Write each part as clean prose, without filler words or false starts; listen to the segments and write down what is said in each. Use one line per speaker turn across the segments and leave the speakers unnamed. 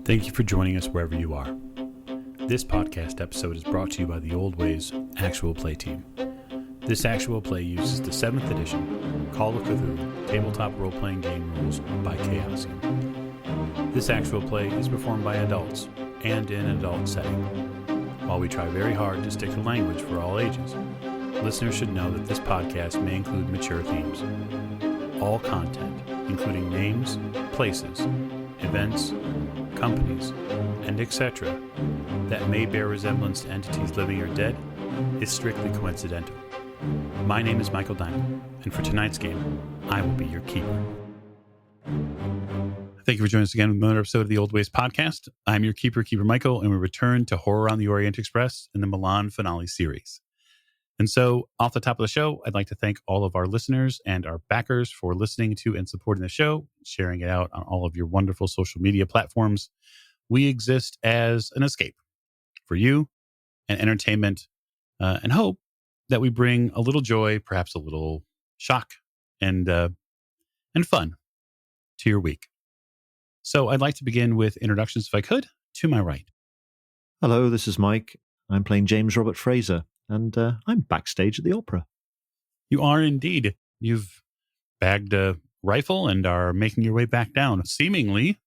Thank you for joining us wherever you are. This podcast episode is brought to you by the Old Ways Actual Play team. This actual play uses the 7th edition Call of Cthulhu tabletop role-playing game rules by Chaosium. This actual play is performed by adults and in an adult setting. While we try very hard to stick to language for all ages, listeners should know that this podcast may include mature themes. All content, including names, places, events, companies, and etc., that may bear resemblance to entities living or dead, is strictly coincidental. My name is Michael Diamond, and for tonight's game, I will be your keeper. Thank you for joining us again with another episode of the Old Ways podcast. I'm your keeper, Keeper Michael, and we return to Horror on the Orient Express in the Milan finale series. And so, off the top of the show, I'd like to thank all of our listeners and our backers for listening to and supporting the show, sharing it out on all of your wonderful social media platforms. We exist as an escape for you and entertainment and hope that we bring a little joy, perhaps a little shock and fun to your week. So I'd like to begin with introductions, if I could, to my right.
Hello, this is Mike. I'm playing James Robert Fraser, and I'm backstage at the opera.
You are indeed. You've bagged a rifle and are making your way back down, seemingly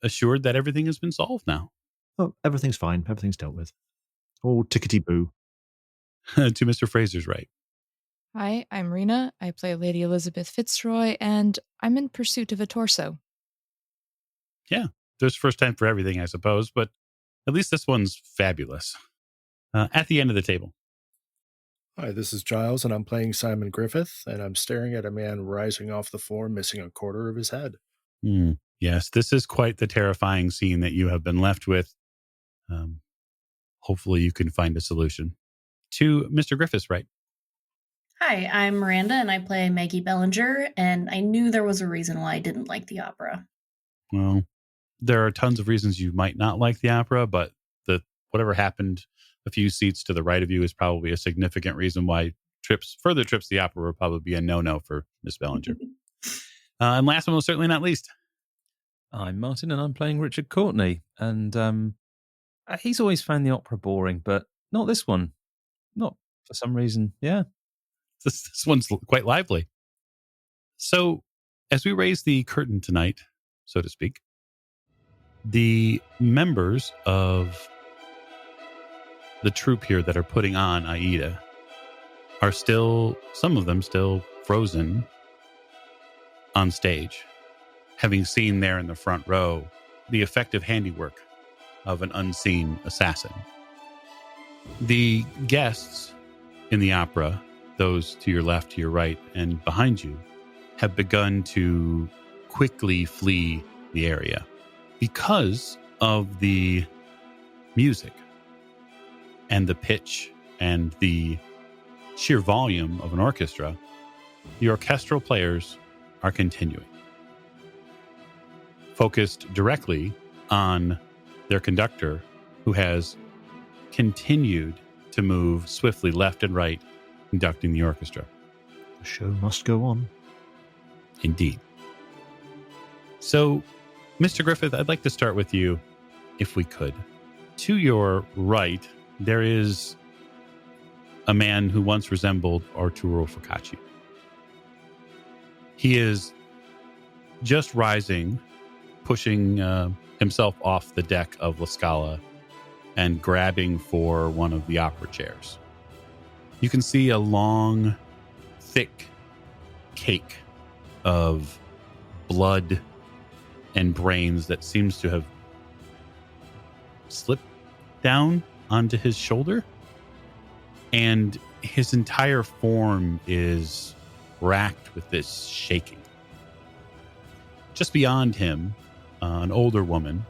assured that everything has been solved now.
Oh, everything's fine. Everything's dealt with. Oh, tickety-boo.
To Mr. Fraser's right.
Hi, I'm Rena. I play Lady Elizabeth Fitzroy, and I'm in pursuit of a torso.
Yeah, there's first time for everything, I suppose, but at least this one's fabulous. At the end of the table.
Hi, this is Giles, and I'm playing Simon Griffith, and I'm staring at a man rising off the floor, missing a quarter of his head.
Yes, this is quite the terrifying scene that you have been left with. Hopefully you can find a solution. To Mr. Griffith's right.
Hi, I'm Miranda, and I play Maggie Bellinger, and I knew there was a reason why I didn't like the opera.
Well, there are tons of reasons you might not like the opera, but whatever happened a few seats to the right of you is probably a significant reason why further trips to the opera would probably be a no-no for Miss Bellinger. And last but most certainly not least.
I'm Martin, and I'm playing Richard Courtney. And he's always found the opera boring, but not this one. Not for some reason. Yeah.
This one's quite lively. So, as we raise the curtain tonight, so to speak, the members of the troupe here that are putting on Aida are some of them still frozen on stage, having seen there in the front row the effective handiwork of an unseen assassin. The guests in the opera, those to your left, to your right, and behind you, have begun to quickly flee the area because of the music and the pitch and the sheer volume of an orchestra. The orchestral players are continuing, focused directly on their conductor, who has continued to move swiftly left and right, conducting the orchestra.
The show must go on.
Indeed. So, Mr. Griffith, I'd like to start with you, if we could. To your right, there is a man who once resembled Arturo Focacci. He is just rising, pushing himself off the deck of La Scala and grabbing for one of the opera chairs. You can see a long, thick cake of blood and brains that seems to have slipped down onto his shoulder, and his entire form is racked with this shaking. Just beyond him, an older woman,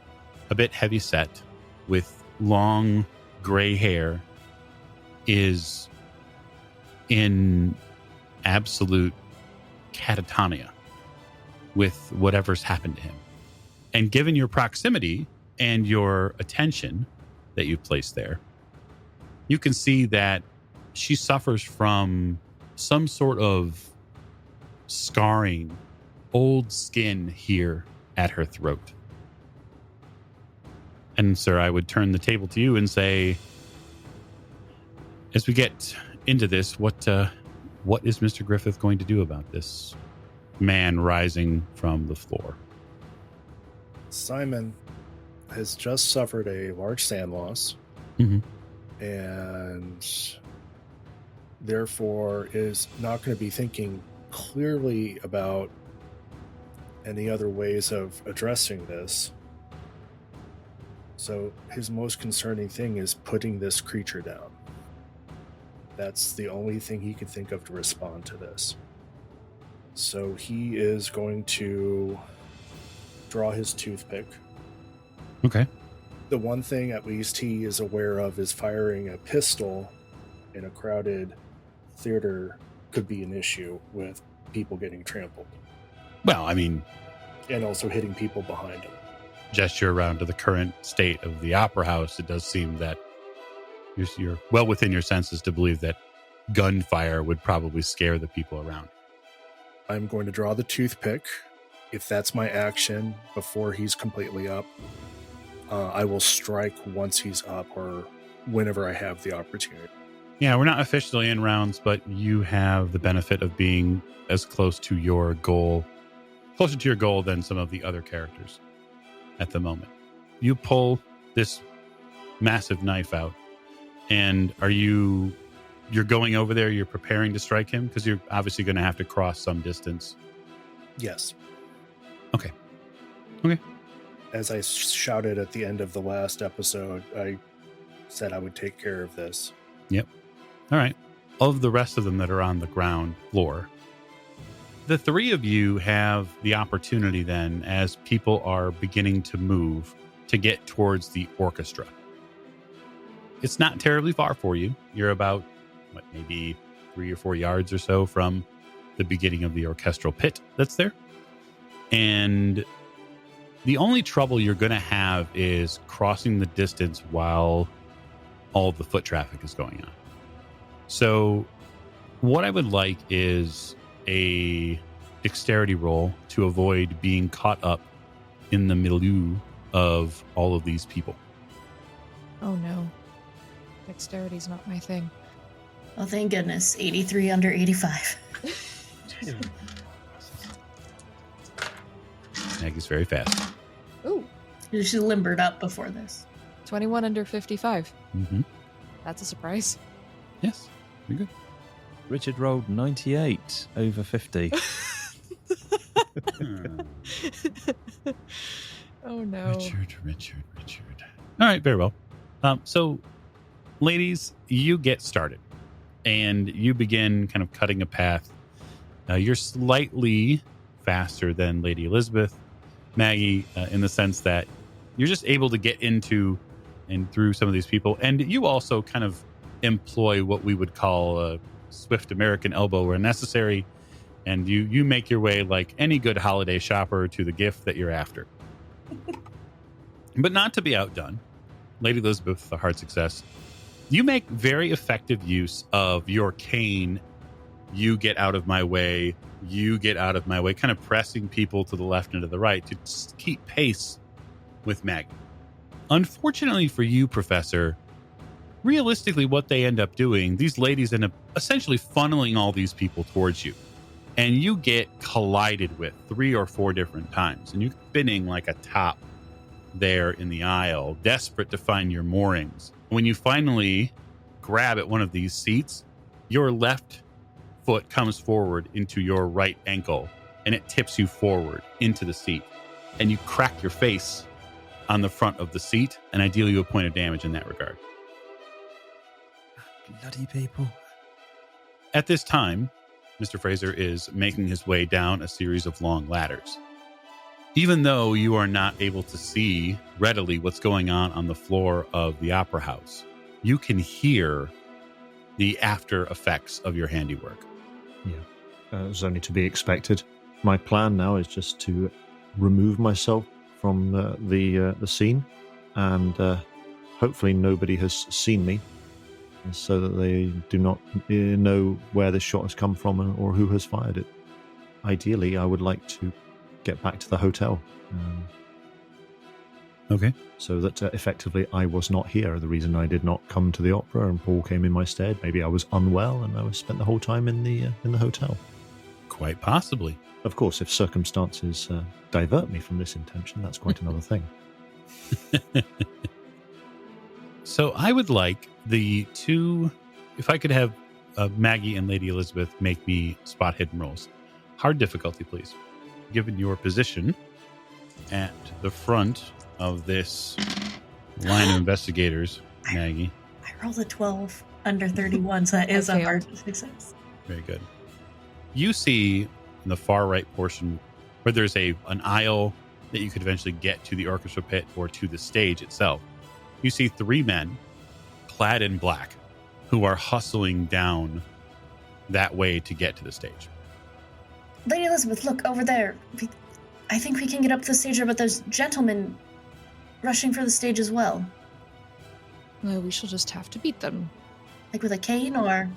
a bit heavy set, with long gray hair, is in absolute catatonia with whatever's happened to him. And given your proximity and your attention that you've placed there, you can see that she suffers from some sort of scarring, old skin here at her throat. And, sir, I would turn the table to you and say, as we get into this, what is Mr. Griffith going to do about this man rising from the floor?
Simon has just suffered a large sand loss, and therefore is not going to be thinking clearly about any other ways of addressing this. So his most concerning thing is putting this creature down. That's the only thing he can think of to respond to this. So he is going to draw his toothpick.
Okay.
The one thing at least he is aware of is firing a pistol in a crowded theater could be an issue with people getting trampled.
Well, I mean,
and also hitting people behind him.
Gesture around to the current state of the opera house, it does seem that you're well within your senses to believe that gunfire would probably scare the people around.
I'm going to draw the toothpick. If that's my action before he's completely up, I will strike once he's up or whenever I have the opportunity.
Yeah, we're not officially in rounds, but you have the benefit of being as close to your goal, closer to your goal than some of the other characters at the moment. You pull this massive knife out, and you're going over there, you're preparing to strike him, because you're obviously going to have to cross some distance.
Yes.
Okay.
As I shouted at the end of the last episode, I said I would take care of this.
Yep. All right. Of the rest of them that are on the ground floor, the three of you have the opportunity then, as people are beginning to move, to get towards the orchestra. It's not terribly far for you. You're about, maybe 3 or 4 yards or so from the beginning of the orchestral pit that's there. And the only trouble you're going to have is crossing the distance while all the foot traffic is going on. So what I would like is a dexterity roll to avoid being caught up in the milieu of all of these people.
Oh no. Dexterity's not my thing.
Oh, thank goodness. 83 under 85.
Maggie's very fast.
Ooh.
She limbered up before this.
21 under 55.
Mm-hmm.
That's a surprise.
Yes, you're good.
Richard rolled 98 over 50.
Oh no.
Richard. All right, very well. So, ladies, you get started, and you begin kind of cutting a path. You're slightly faster than Lady Elizabeth, Maggie, in the sense that you're just able to get into and through some of these people, and you also kind of employ what we would call a swift American elbow where necessary, and you make your way like any good holiday shopper to the gift that you're after. But not to be outdone, Lady Elizabeth, the hard success, you make very effective use of your cane. You get out of my way, kind of pressing people to the left and to the right to keep pace with Maggie. Unfortunately for you, Professor, realistically what they end up doing, these ladies end up essentially funneling all these people towards you. And you get collided with 3 or 4 different times. And you're spinning like a top there in the aisle, desperate to find your moorings. When you finally grab at one of these seats, your left foot comes forward into your right ankle, and it tips you forward into the seat. And you crack your face on the front of the seat, and I deal you a point of damage in that regard.
Bloody people.
At this time, Mr. Fraser is making his way down a series of long ladders. Even though you are not able to see readily what's going on the floor of the opera house, you can hear the after effects of your handiwork.
Yeah, it was only to be expected. My plan now is just to remove myself from the scene, and hopefully nobody has seen me, so that they do not know where this shot has come from or who has fired it. Ideally, I would like to get back to the hotel.
Okay.
So that effectively I was not here. The reason I did not come to the opera and Paul came in my stead. Maybe I was unwell and I was spent the whole time in the hotel.
Quite possibly.
Of course, if circumstances divert me from this intention, that's quite another thing.
So I would like the two, if I could have Maggie and Lady Elizabeth make me spot hidden rolls. Hard difficulty, please. Given your position at the front of this line of investigators, Maggie.
I rolled a 12 under 31, so that is a hard success.
Very good. You see in the far right portion where there's an aisle that you could eventually get to the orchestra pit or to the stage itself. You see three men clad in black who are hustling down that way to get to the stage.
Lady Elizabeth, look over there. I think we can get up the stage, but there's gentlemen rushing for the stage as well.
Well, we shall just have to beat them.
Like with a cane, or?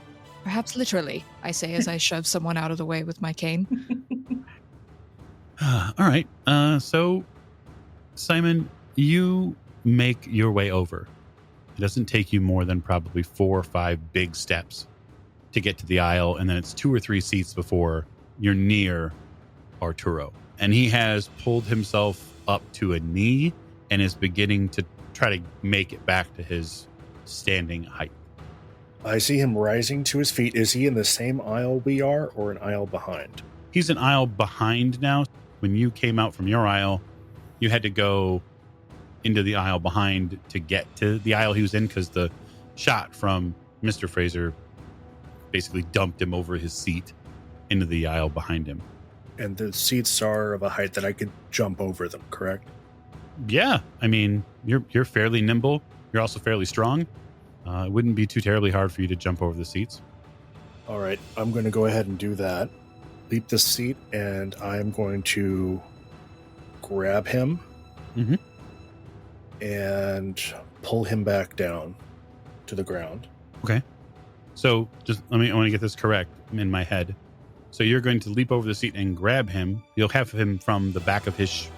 Perhaps literally, I say as I shove someone out of the way with my cane.
All right. So, Simon, you make your way over. It doesn't take you more than probably 4 or 5 big steps to get to the aisle, and then it's 2 or 3 seats before you're near Arturo. And he has pulled himself up to a knee and is beginning to try to make it back to his standing height.
I see him rising to his feet. Is he in the same aisle we are, or an aisle behind?
He's an aisle behind now. When you came out from your aisle, you had to go into the aisle behind to get to the aisle he was in, because the shot from Mr. Fraser basically dumped him over his seat into the aisle behind him.
And the seats are of a height that I could jump over them, correct?
Yeah, I mean, you're fairly nimble. You're also fairly strong. It wouldn't be too terribly hard for you to jump over the seats.
All right, I'm going to go ahead and do that. Leap the seat, and I'm going to grab him and pull him back down to the ground.
Okay. So I want to get this correct in my head. So you're going to leap over the seat and grab him. You'll have him from the back of his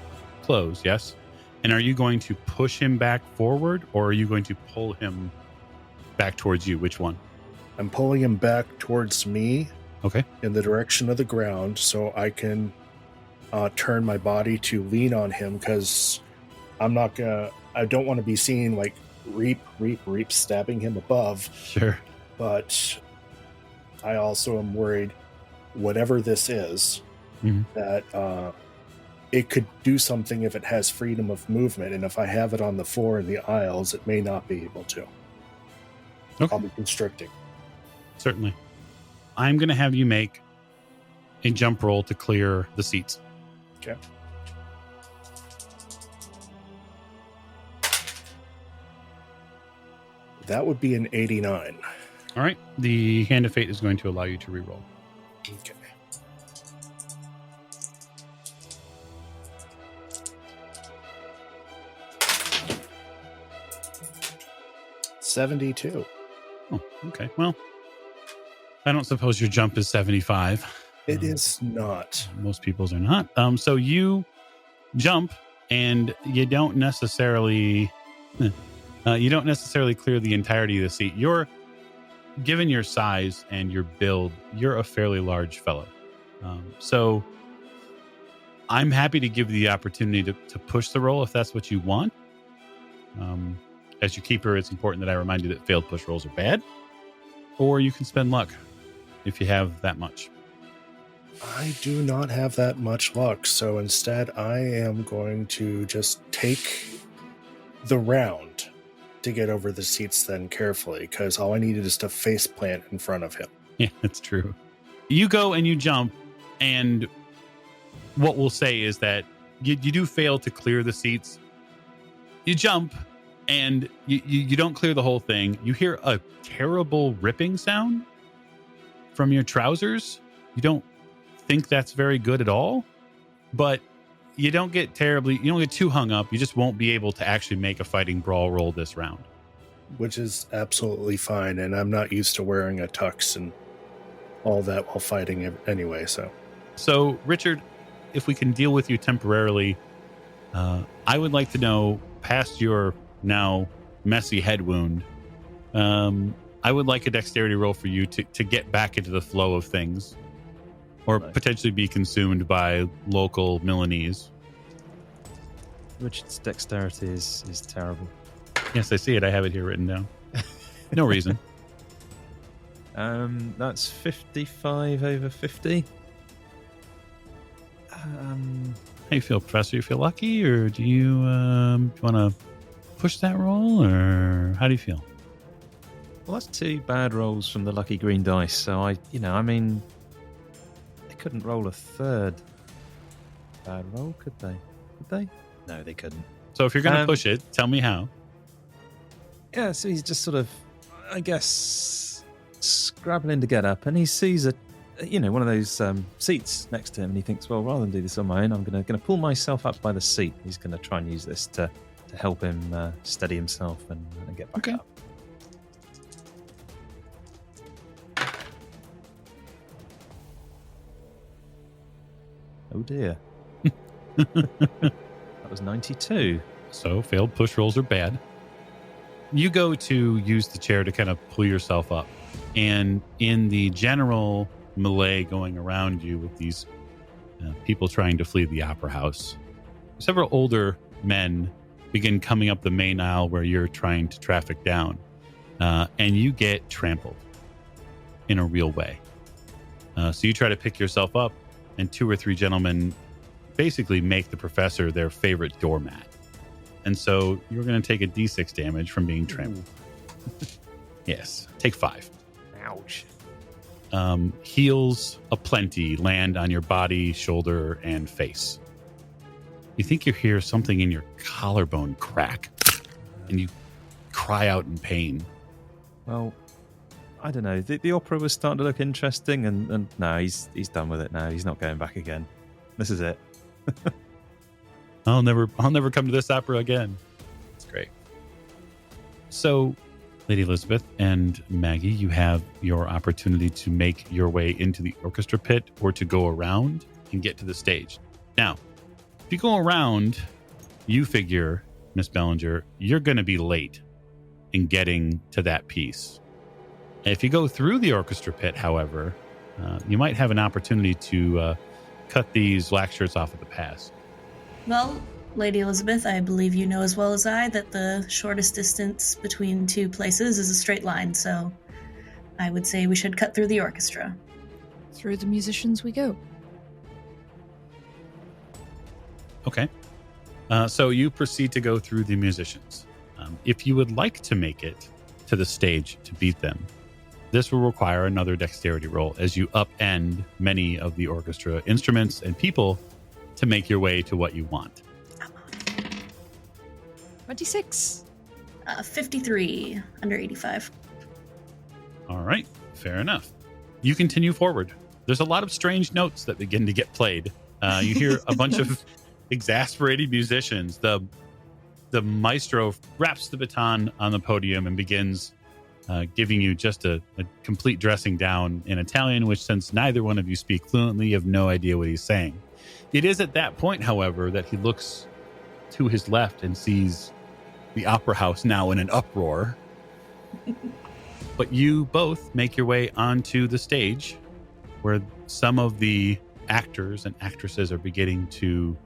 clothes, yes? And are you going to push him back forward, or are you going to pull him back towards you? Which one?
I'm pulling him back towards me.
Okay.
In the direction of the ground, so I can turn my body to lean on him, because I don't want to be seen like reap, stabbing him above.
Sure.
But I also am worried, whatever this is, that it could do something if it has freedom of movement. And if I have it on the floor in the aisles, it may not be able to.
Okay.
I'll be constricting.
Certainly. I'm going to have you make a jump roll to clear the seats.
Okay. That would be an 89.
All right. The Hand of Fate is going to allow you to reroll.
Okay. $72.
Oh, okay. Well, I don't suppose your jump is 75.
It is not.
Most people's are not. So you jump, and you don't necessarily clear the entirety of the seat. Given your size and your build, you're a fairly large fellow. So I'm happy to give you the opportunity to push the roll if that's what you want. As your keeper, it's important that I remind you that failed push rolls are bad. Or you can spend luck if you have that much.
I do not have that much luck, so instead I am going to just take the round to get over the seats then carefully, because all I needed is to face plant in front of him.
Yeah, that's true. You go and you jump, and what we'll say is that you do fail to clear the seats. You jump, and you don't clear the whole thing. You hear a terrible ripping sound from your trousers. You don't think that's very good at all, but you don't get too hung up. You just won't be able to actually make a fighting brawl roll this round.
Which is absolutely fine, and I'm not used to wearing a tux and all that while fighting anyway, so
Richard, if we can deal with you temporarily, I would like to know past your now messy head wound, I would like a dexterity roll for you to get back into the flow of things, or potentially be consumed by local Milanese.
Richard's dexterity is terrible.
Yes, I see it. I have it here written down. No reason.
That's 55 over 50.
How you feel, Professor? You feel lucky, or do you want to push that roll, or how do you feel?
Well, that's 2 bad rolls from the lucky green dice. So they couldn't roll a third bad roll, could they? Could they? No, they couldn't.
So if you're going to push it, tell me how.
Yeah, so he's just sort of, I guess, scrabbling to get up, and he sees one of those seats next to him, and he thinks, well, rather than do this on my own, I'm going to pull myself up by the seat. He's going to try and use this to help him steady himself and get back up. Oh dear. That was 92.
So failed push rolls are bad. You go to use the chair to kind of pull yourself up, and in the general melee going around you with these people trying to flee the opera house, several older men begin coming up the main aisle where you're trying to traffic down, and you get trampled in a real way. So you try to pick yourself up, and 2 or 3 gentlemen basically make the professor their favorite doormat. And so you're going to take a d6 damage from being trampled. Yes, take 5.
Ouch.
Heals aplenty land on your body, shoulder, and face. You think you hear something in your collarbone crack, and you cry out in pain.
Well, I don't know. The opera was starting to look interesting, and no, he's done with it now. He's not going back again. This is it.
I'll never come to this opera again. It's great. So, Lady Elizabeth and Maggie, you have your opportunity to make your way into the orchestra pit or to go around and get to the stage. Now, if you go around, you figure, Miss Bellinger, you're going to be late in getting to that piece. If you go through the orchestra pit, however, you might have an opportunity to cut these black shirts off at the pass.
Well, Lady Elizabeth, I believe you know as well as I that the shortest distance between 2 places is a straight line, so I would say we should cut through the orchestra.
Through the musicians we go.
Okay. So you proceed to go through the musicians. If you would like to make it to the stage to beat them, this will require another dexterity roll as you upend many of the orchestra instruments and people to make your way to what you want.
26.
53, under 85.
All right, fair enough. You continue forward. There's a lot of strange notes that begin to get played. You hear a bunch of exasperated musicians. The maestro wraps the baton on the podium and begins giving you just a complete dressing down in Italian, which, since neither one of you speak fluently, you have no idea what he's saying. It is at that point, however, that he looks to his left and sees the opera house now in an uproar. But you both make your way onto the stage, where some of the actors and actresses are beginning to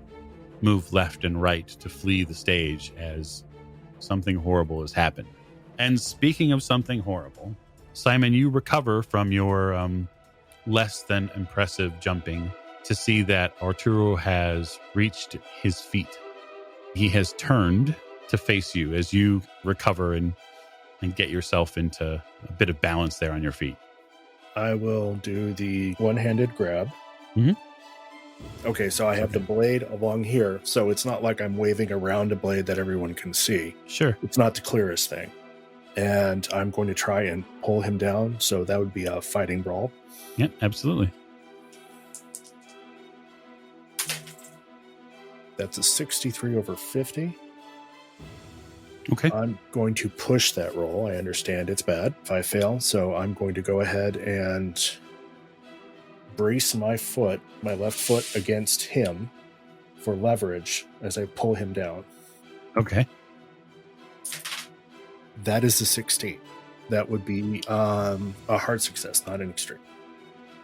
move left and right to flee the stage as something horrible has happened. And speaking of something horrible, Simon, you recover from your less than impressive jumping to see that Arturo has reached his feet. He has turned to face you as you recover and get yourself into a bit of balance there on your feet.
I will do the one-handed grab.
Mm-hmm.
Okay, so I have the blade along here, so it's not like I'm waving around a blade that everyone can see.
Sure.
It's not the clearest thing. And I'm going to try and pull him down, so that would be a fighting brawl.
Yeah, absolutely.
That's a 63 over 50.
Okay.
I'm going to push that roll. I understand it's bad if I fail, so I'm going to go ahead and brace my left foot against him for leverage as I pull him down.
Okay.
That is a 16. That would be a hard success, not an extreme.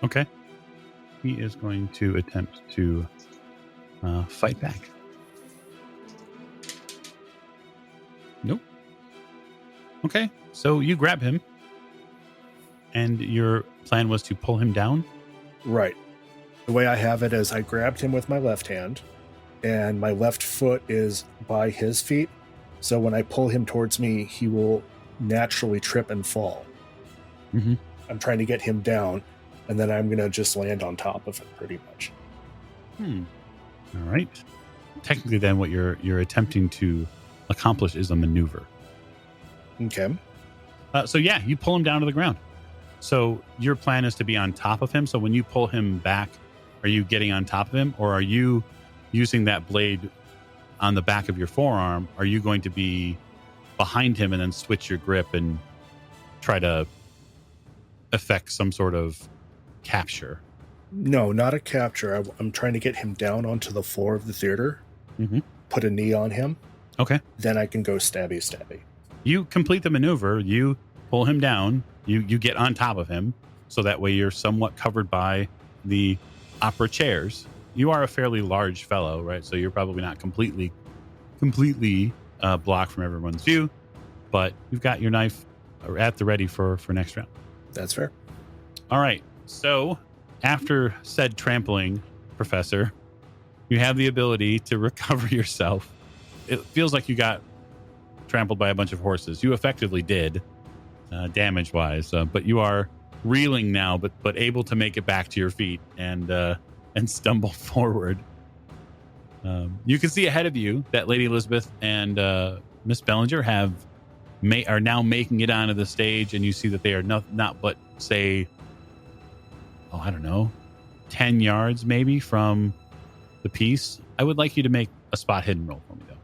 Okay. He is going to attempt to fight back. Nope. Okay, so you grab him, and your plan was to pull him down?
Right. The way I have it is I grabbed him with my left hand, and my left foot is by his feet. So when I pull him towards me, he will naturally trip and fall.
Mm-hmm.
I'm trying to get him down, and then I'm going to just land on top of him pretty much.
All right. Technically, then, what you're attempting to accomplish is a maneuver.
Okay.
So yeah, you pull him down to the ground. So your plan is to be on top of him. So when you pull him back, are you getting on top of him, or are you using that blade on the back of your forearm? Are you going to be behind him and then switch your grip and try to effect some sort of capture?
No, not a capture. I'm trying to get him down onto the floor of the theater, put a knee on him.
Okay.
Then I can go stabby.
You complete the maneuver. You pull him down. You get on top of him. So that way you're somewhat covered by the opera chairs. You are a fairly large fellow, right? So you're probably not completely blocked from everyone's view, but you've got your knife at the ready for next round.
That's fair.
All right. So after said trampling, Professor, you have the ability to recover yourself. It feels like you got trampled by a bunch of horses. You effectively did, damage-wise, but you are reeling now, but able to make it back to your feet and stumble forward. You can see ahead of you that Lady Elizabeth and Miss Bellinger are now making it onto the stage, and you see that they are not but, say, I don't know, 10 yards maybe from the piece. I would like you to make a spot hidden roll for me, though.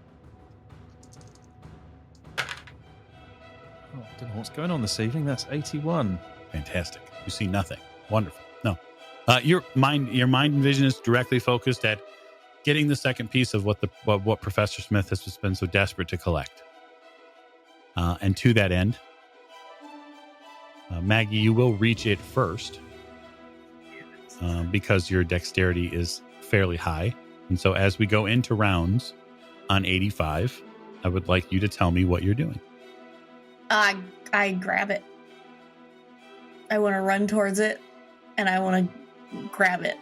Oh, I don't know what's going on this evening. That's 81.
Fantastic. You see nothing. Wonderful. No. Your mind and vision is directly focused at getting the second piece of what Professor Smith has just been so desperate to collect. And to that end, Maggie, you will reach it first because your dexterity is fairly high. And so as we go into rounds on 85, I would like you to tell me what you're doing.
I grab it. I want to run towards it, and I want to grab it.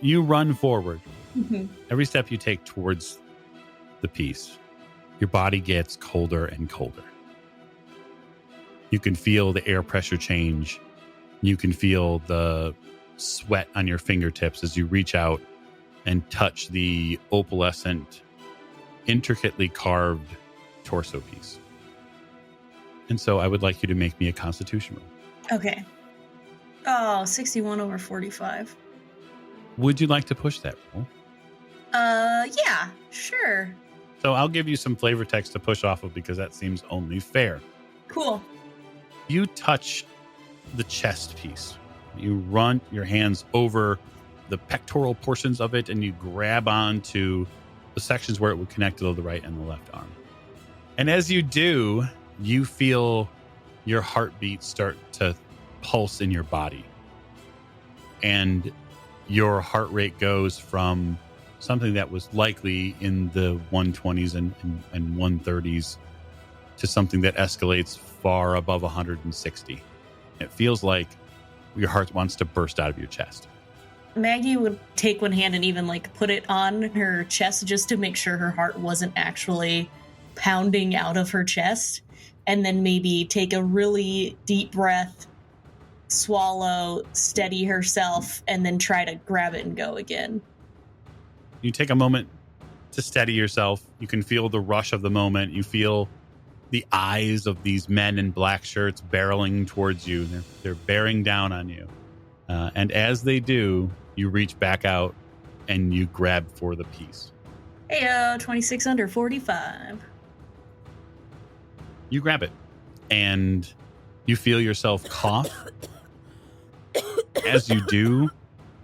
You run forward.
Mm-hmm.
Every step you take towards the piece, your body gets colder and colder. You can feel the air pressure change. You can feel the sweat on your fingertips as you reach out and touch the opalescent, intricately carved torso piece. And so I would like you to make me a Constitution roll.
Okay. Oh, 61 over 45.
Would you like to push that roll?
Yeah, sure.
So I'll give you some flavor text to push off of because that seems only fair.
Cool.
You touch the chest piece. You run your hands over the pectoral portions of it and you grab onto the sections where it would connect to the right and the left arm. And as you do, you feel your heartbeat start to pulse in your body. And your heart rate goes from something that was likely in the 120s and 130s to something that escalates far above 160. It feels like your heart wants to burst out of your chest.
Maggie would take one hand and even put it on her chest just to make sure her heart wasn't actually pounding out of her chest, and then maybe take a really deep breath, swallow, steady herself, and then try to grab it and go again.
You take a moment to steady yourself. You can feel the rush of the moment. You feel the eyes of these men in black shirts barreling towards you. They're bearing down on you. And as they do, you reach back out and you grab for the piece.
Hey, 26 under 45.
You grab it and you feel yourself cough. As you do,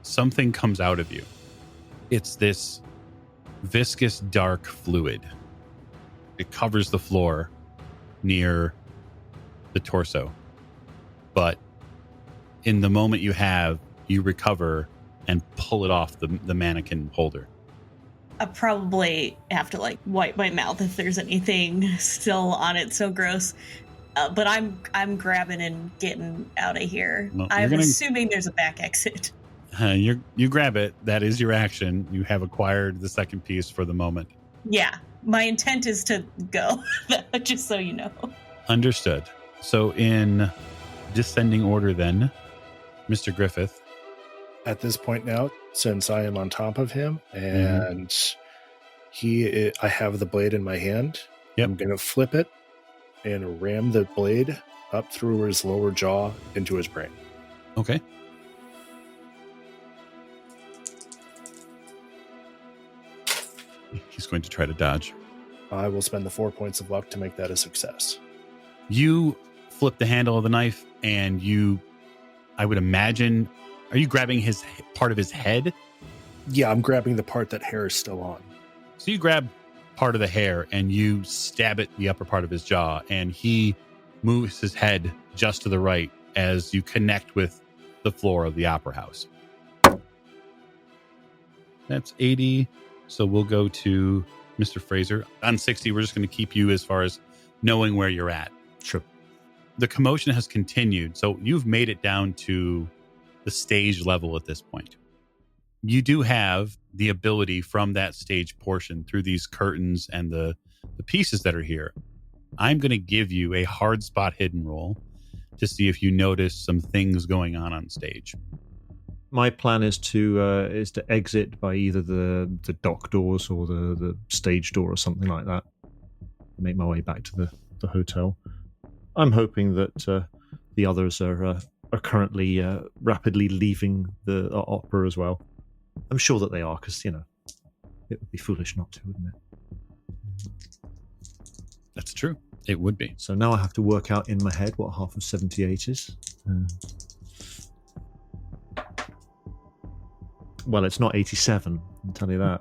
something comes out of you. It's this viscous, dark fluid. It covers the floor near the torso. But in the moment you recover and pull it off the mannequin holder.
I probably have to like wipe my mouth if there's anything still on it. So gross. But I'm grabbing and getting out of here.
Well,
I'm assuming there's a back exit.
You grab it. That is your action. You have acquired the second piece for the moment.
Yeah, my intent is to go, just so you know.
Understood. So in descending order then, Mr. Griffith.
At this point now, since I am on top of him and I have the blade in my hand,
Yep.
I'm going to flip it and ram the blade up through his lower jaw into his brain.
Okay. He's going to try to dodge.
I will spend the 4 points of luck to make that a success.
You flip the handle of the knife and I would imagine, are you grabbing his part of his head?
Yeah, I'm grabbing the part that hair is still on.
So you grab part of the hair and you stab at the upper part of his jaw, and he moves his head just to the right as you connect with the floor of the opera house. That's 80. So we'll go to Mr. Fraser. On 60, we're just going to keep you as far as knowing where you're at.
Sure.
The commotion has continued, so you've made it down to the stage level at this point. You do have the ability from that stage portion through these curtains and the pieces that are here. I'm going to give you a hard spot hidden roll to see if you notice some things going on stage.
My plan is to exit by either the dock doors or the stage door or something like that. Make my way back to the hotel. I'm hoping that the others are currently rapidly leaving the opera as well. I'm sure that they are, because, it would be foolish not to, wouldn't it?
That's true. It would be.
So now I have to work out in my head what half of 78 is. Well, it's not 87, I'll tell you that.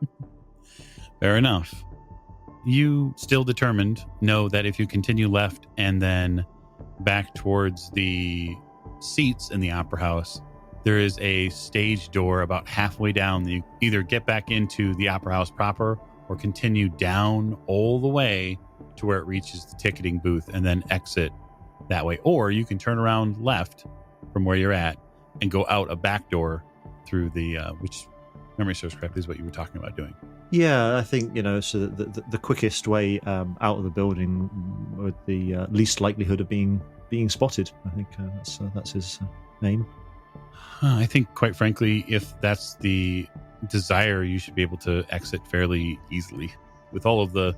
Fair enough. You still determined know that if you continue left and then back towards the seats in the opera house, there is a stage door about halfway down. You either get back into the opera house proper or continue down all the way to where it reaches the ticketing booth and then exit that way. Or you can turn around left from where you're at and go out a back door through the, which memory serves correctly is what you were talking about doing.
Yeah, I think, so the quickest way out of the building with the least likelihood of being spotted. I think that's his aim.
I think, quite frankly, if that's the desire, you should be able to exit fairly easily. With all of the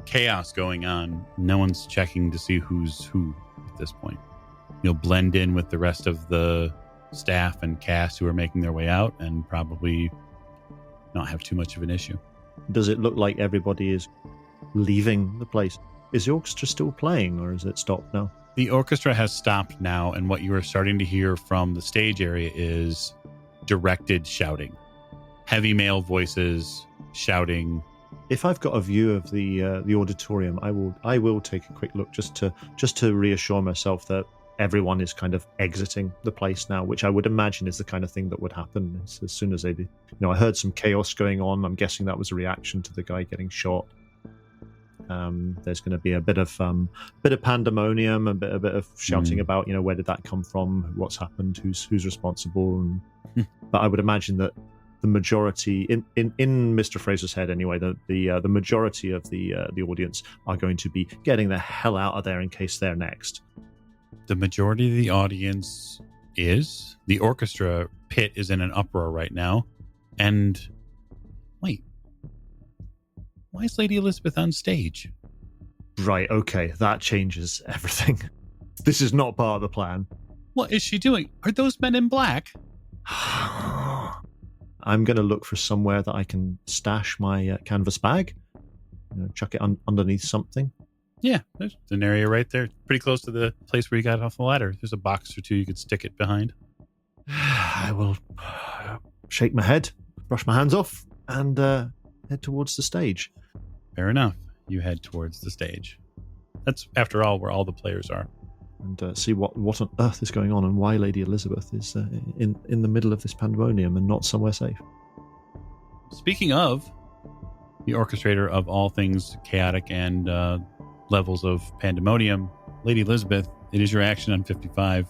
chaos going on, no one's checking to see who's who at this point. You'll blend in with the rest of the staff and cast who are making their way out and probably not have too much of an issue.
Does it look like everybody is leaving the place? Is the orchestra still playing, or is it stopped now?
The orchestra has stopped now, and what you are starting to hear from the stage area is directed shouting. Heavy male voices shouting.
If I've got a view of the auditorium, I will take a quick look just to reassure myself that everyone is kind of exiting the place now, which I would imagine is the kind of thing that would happen as soon as they do. I heard some chaos going on. I'm guessing that was a reaction to the guy getting shot. There's going to be a bit of pandemonium, a bit of shouting about, where did that come from, what's happened, who's responsible, but I would imagine that the majority in Mr. Fraser's head anyway, the majority of the audience are going to be getting the hell out of there in case they're next.
The majority of the audience is. The orchestra pit is in an uproar right now. And wait, why is Lady Elizabeth on stage?
Right, okay, that changes everything. This is not part of the plan.
What is she doing? Are those men in black?
I'm going to look for somewhere that I can stash my canvas bag. Chuck it underneath something.
Yeah, there's an area right there. Pretty close to the place where you got off the ladder. There's a box or two you could stick it behind.
I will shake my head, brush my hands off, and head towards the stage.
Fair enough. You head towards the stage. That's, after all, where all the players are.
and see what on earth is going on and why Lady Elizabeth is in the middle of this pandemonium and not somewhere safe.
Speaking of the orchestrator of all things chaotic and levels of pandemonium, Lady Elizabeth, it is your action on 55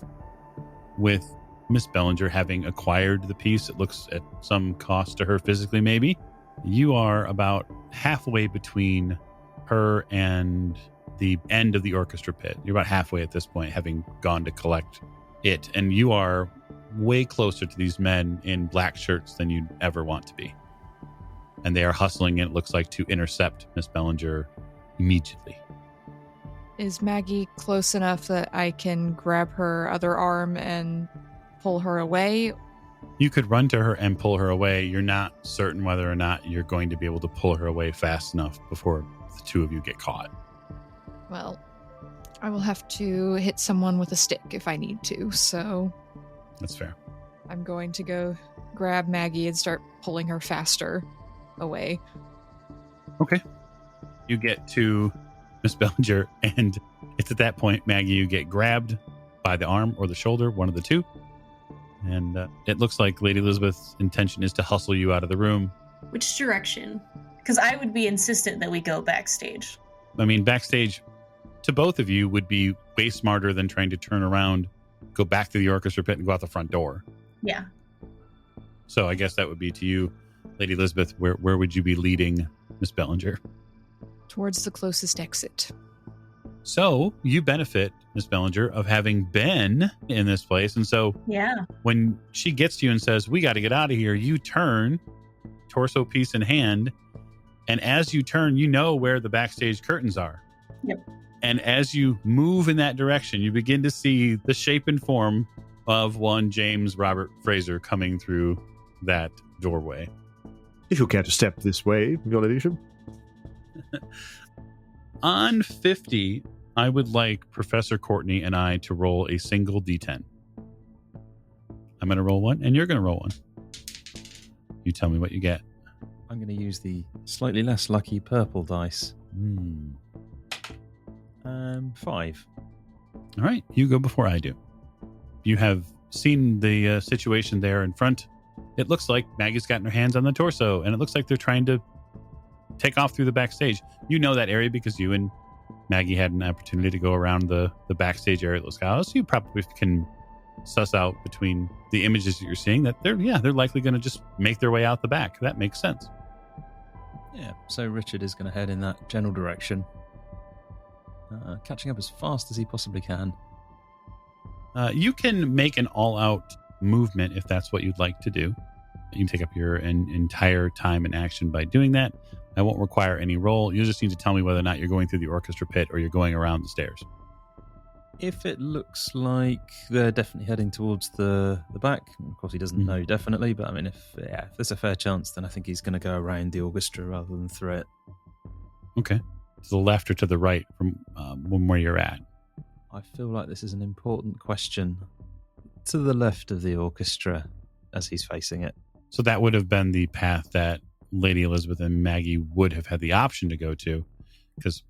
with Miss Bellinger having acquired the piece. It looks at some cost to her physically, maybe. You are about halfway between her and the end of the orchestra pit. You're about halfway at this point, having gone to collect it. And you are way closer to these men in black shirts than you'd ever want to be. And they are hustling, and it looks like, to intercept Miss Bellinger immediately.
Is Maggie close enough that I can grab her other arm and pull her away?
You could run to her and pull her away. You're not certain whether or not you're going to be able to pull her away fast enough before the two of you get caught.
Well, I will have to hit someone with a stick if I need to, so...
That's fair.
I'm going to go grab Maggie and start pulling her faster away.
Okay. You get to Miss Bellinger, and it's at that point, Maggie, you get grabbed by the arm or the shoulder, one of the two. And it looks like Lady Elizabeth's intention is to hustle you out of the room.
Which direction? Because I would be insistent that we go backstage.
I mean, backstage to both of you would be way smarter than trying to turn around, go back to the orchestra pit, and go out the front door.
Yeah.
So I guess that would be to you, Lady Elizabeth. Where would you be leading Miss Bellinger?
Towards the closest exit.
So you benefit, Miss Bellinger, of having been in this place. And so when she gets to you and says, we got to get out of here, you turn, torso piece in hand. And as you turn, you know where the backstage curtains are.
Yep.
And as you move in that direction, you begin to see the shape and form of one James Robert Fraser coming through that doorway.
If you care to step this way, your ladyship.
On 50, I would like Professor Courtney and I to roll a single D10. I'm going to roll one, and you're going to roll one. You tell me what you get.
I'm going to use the slightly less lucky purple dice. 5.
All right, you go before I do. You have seen the situation there in front. It looks like Maggie's gotten her hands on the torso, and it looks like they're trying to take off through the backstage. You know that area because you and Maggie had an opportunity to go around the backstage area at Scala, so you probably can suss out between the images that you're seeing that they're likely going to just make their way out the back. That makes sense.
Yeah, so Richard is going to head in that general direction, catching up as fast as he possibly can.
You can make an all-out movement if that's what you'd like to do. You can take up your entire time and action by doing that. I won't require any roll. You just need to tell me whether or not you're going through the orchestra pit or you're going around the stairs.
If it looks like they're definitely heading towards the back, of course he doesn't know definitely, but I mean, if there's a fair chance, then I think he's going to go around the orchestra rather than through it.
Okay. To the left or to the right from where you're at?
I feel like this is an important question. To the left of the orchestra as he's facing it.
So that would have been the path that Lady Elizabeth and Maggie would have had the option to go to, because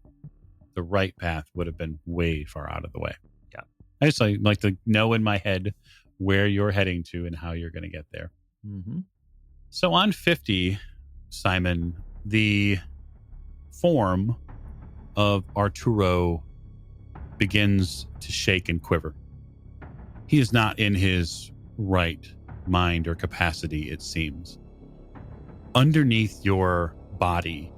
the right path would have been way far out of the way.
Yeah.
I just like to know in my head where you're heading to and how you're going to get there.
Mm-hmm.
So on 50, Simon, the form of Arturo begins to shake and quiver. He is not in his right mind or capacity, it seems. Underneath your body,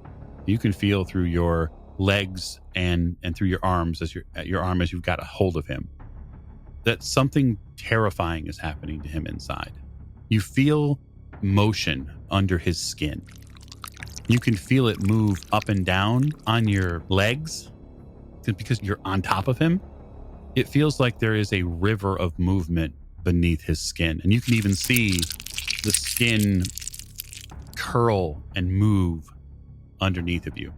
you can feel through your legs and through your arms as you've got a hold of him, that something terrifying is happening to him inside. You feel motion under his skin. You can feel it move up and down on your legs because you're on top of him. It feels like there is a river of movement beneath his skin, and you can even see the skin curl and move underneath of you.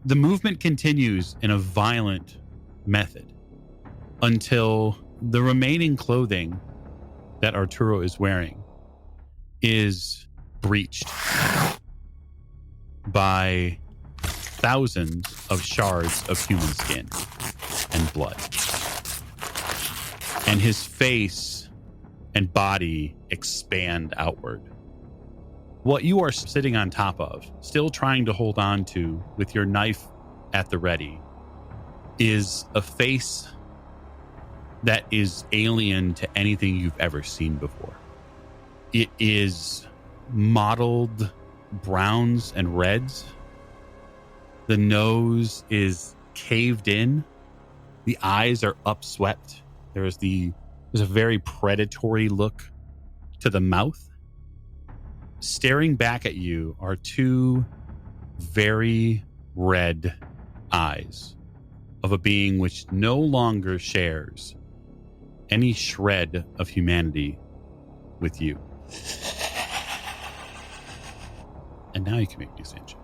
The movement continues in a violent method until the remaining clothing that Arturo is wearing is breached by thousands of shards of human skin and blood. and his face and body expand outward. What you are sitting on top of, still trying to hold on to with your knife at the ready, is a face that is alien to anything you've ever seen before. It is mottled browns and reds. The nose is caved in. The eyes are upswept. There's a very predatory look to the mouth. Staring back at you are two very red eyes of a being which no longer shares any shred of humanity with you. And now you can make me a sand check.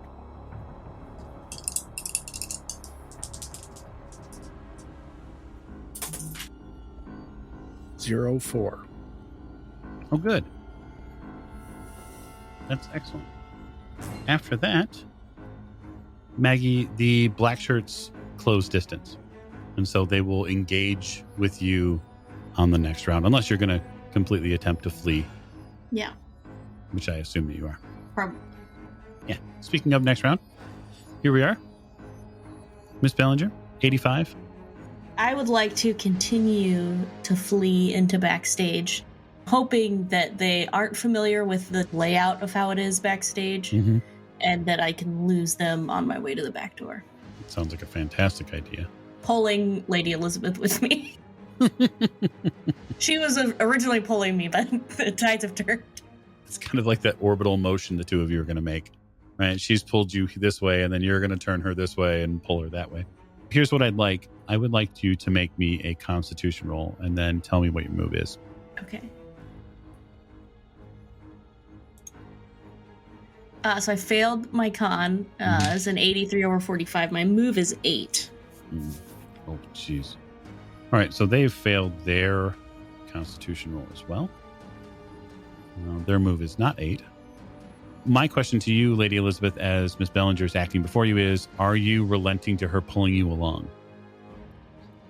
04.
Oh, good. That's excellent. After that, Maggie, the black shirts close distance. And so they will engage with you on the next round, unless you're going to completely attempt to flee,
Yeah,
which I assume that you are.
probably.
Yeah. Speaking of next round, here we are. Miss Bellinger, 85.
I would like to continue to flee into backstage, hoping that they aren't familiar with the layout of how it is backstage,
Mm-hmm.
and that I can lose them on my way to the back door.
It sounds like a fantastic idea.
Pulling Lady Elizabeth with me. She was originally pulling me, but the tides have turned.
It's kind of like that orbital motion the two of you are going to make, right? She's pulled you this way, and then you're going to turn her this way and pull her that way. Here's what I'd like. I would like you to make me a Constitution roll, and then tell me what your move is.
Okay. So I failed my con. It's an 83 over 45. My move is 8.
Oh, jeez. All right, so they've failed their Constitution roll as well. Their move is not 8. My question to you, Lady Elizabeth, as Miss Bellinger is acting before you is, are you relenting to her pulling you along?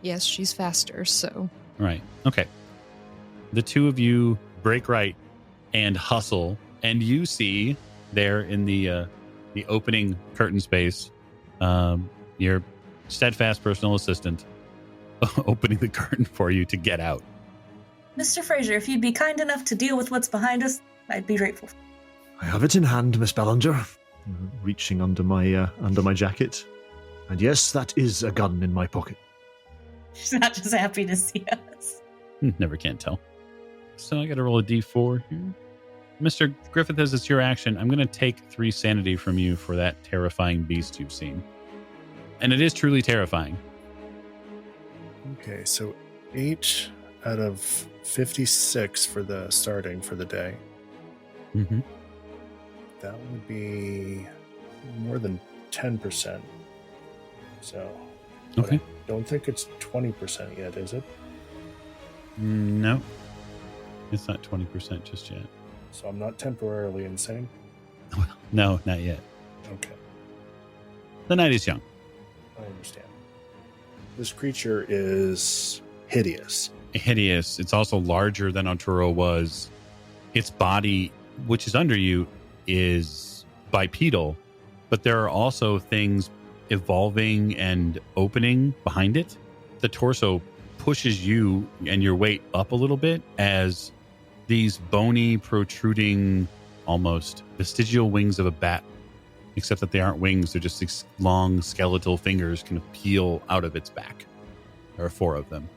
Yes, she's faster, so.
Right. Okay. The two of you break right and hustle, and you see there in the opening curtain space, your steadfast personal assistant opening the curtain for you to get out.
Mr. Fraser, if you'd be kind enough to deal with what's behind us, I'd be grateful.
I have it in hand, Miss Bellinger. Reaching under my jacket. And yes, that is a gun in my pocket.
She's not just happy to see us.
Never can tell. So I got to roll a d4 here. Mr. Griffith, as it's your action, I'm going to take 3 sanity from you for that terrifying beast you've seen. And it is truly terrifying.
Okay, so 8 out of 56 for the starting for the day.
Mm-hmm.
That would be more than 10%. So,
Okay.
I don't think it's 20% yet, is it?
No. It's not 20% just yet.
So I'm not temporarily insane?
No, not yet.
Okay,
The night is young.
I understand. This creature is hideous.
Hideous. It's also larger than Arturo was. Its body, which is under you, is bipedal, but there are also things evolving and opening behind it. The torso pushes you and your weight up a little bit as these bony, protruding, almost vestigial wings of a bat, except that they aren't wings. They're just these long skeletal fingers kind of peel out of its back. There are 4 of them.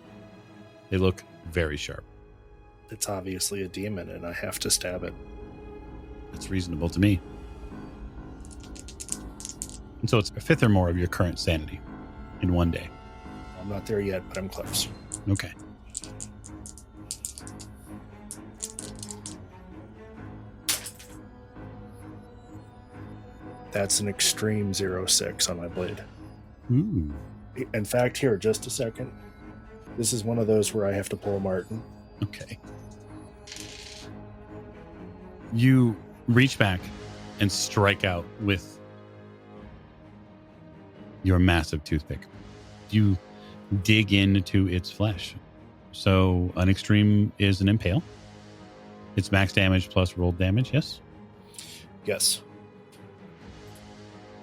They look very sharp.
It's obviously a demon, and I have to stab it.
That's reasonable to me. And so it's a 5th or more of your current sanity in one day.
I'm not there yet, but I'm close.
Okay.
That's an extreme 06 on my blade.
Ooh.
In fact, here, just a second. This is one of those where I have to pull Martin.
Okay. You reach back and strike out with your massive toothpick. You dig into its flesh, So an extreme is an impale. It's max damage plus rolled damage, yes?
Yes.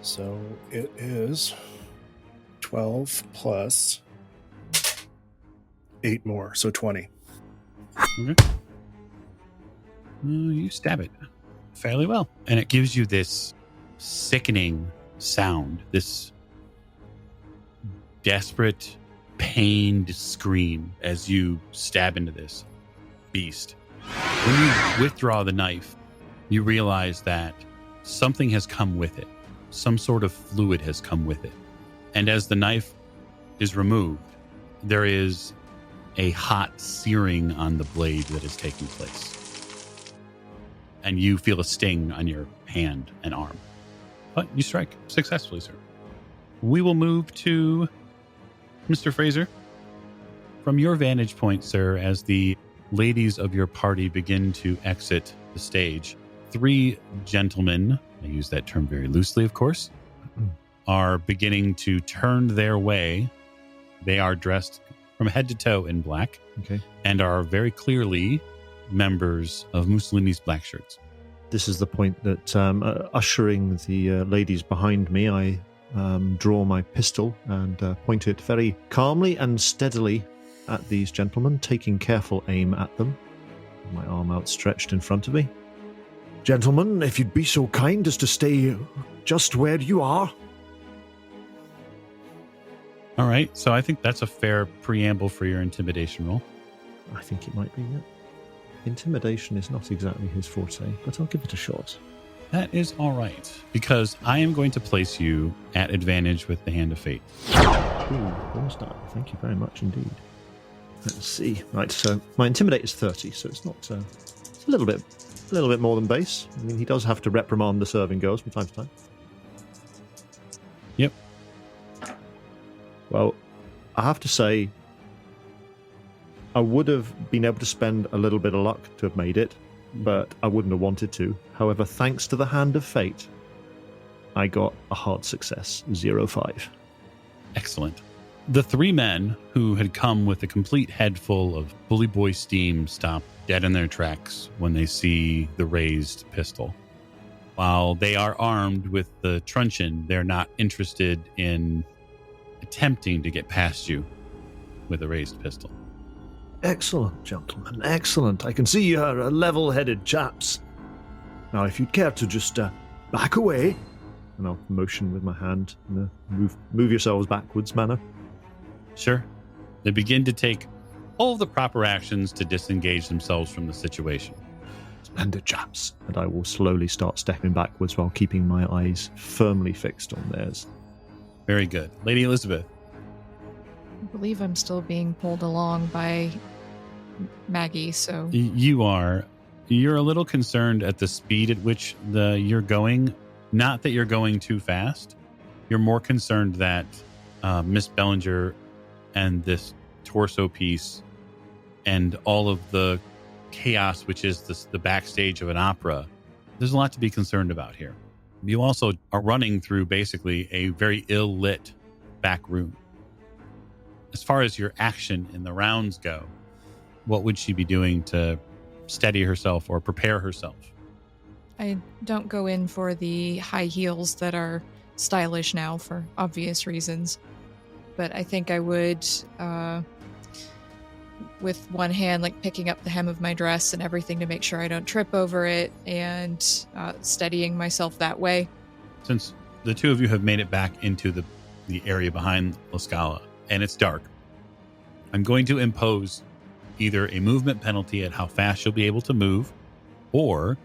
So it is 12 plus 8 more, so 20.
Okay. You stab it fairly well. And it gives you this sickening sound, this desperate, pained scream as you stab into this beast. When you withdraw the knife, you realize that something has come with it. Some sort of fluid has come with it. And as the knife is removed, there is a hot searing on the blade that is taking place. And you feel a sting on your hand and arm. But you strike successfully, sir. We will move to Mr. Fraser. From your vantage point, sir, as the ladies of your party begin to exit the stage, 3 gentlemen, I use that term very loosely, of course, are beginning to turn their way. They are dressed from head to toe in black,
Okay.
and are very clearly members of Mussolini's Black Shirts.
This is the point that, ushering the ladies behind me, I draw my pistol and point it very calmly and steadily at these gentlemen, taking careful aim at them. My arm outstretched in front of me. Gentlemen, if you'd be so kind as to stay just where you are.
All right, so I think that's a fair preamble for your intimidation roll.
I think it might be, yeah. Intimidation is not exactly his forte, but I'll give it a shot.
That is all right, because I am going to place you at advantage with the Hand of Fate.
Ooh, bonus die. Thank you very much indeed. Let's see. Right, so my intimidate is 30, so it's not. It's a little bit more than base. I mean, he does have to reprimand the serving girls from time to time.
Yep.
Well, I have to say, I would have been able to spend a little bit of luck to have made it, but I wouldn't have wanted to. However, thanks to the Hand of Fate, I got a hard success, 0-5.
Excellent. The 3 men who had come with a complete head full of bully boy steam stop dead in their tracks when they see the raised pistol. While they are armed with the truncheon, they're not interested in attempting to get past you with a raised pistol.
Excellent, gentlemen, excellent. I can see you are level-headed chaps. Now, if you'd care to just back away, and I'll motion with my hand in a move yourselves backwards manner.
Sure. They begin to take all of the proper actions to disengage themselves from the situation.
Splendid chaps. And I will slowly start stepping backwards while keeping my eyes firmly fixed on theirs.
Very good. Lady Elizabeth.
I believe I'm still being pulled along by Maggie, so...
You are. You're a little concerned at the speed at which you're going. Not that you're going too fast. You're more concerned that Miss Bellinger and this torso piece and all of the chaos, which is the backstage of an opera, there's a lot to be concerned about here. You also are running through basically a very ill-lit back room. As far as your action in the rounds go, what would she be doing to steady herself or prepare herself?
I don't go in for the high heels that are stylish now for obvious reasons. But I think I would, with one hand, like picking up the hem of my dress and everything to make sure I don't trip over it, and steadying myself that way.
Since the 2 of you have made it back into the area behind La Scala, and it's dark, I'm going to impose either a movement penalty at how fast you'll be able to move, or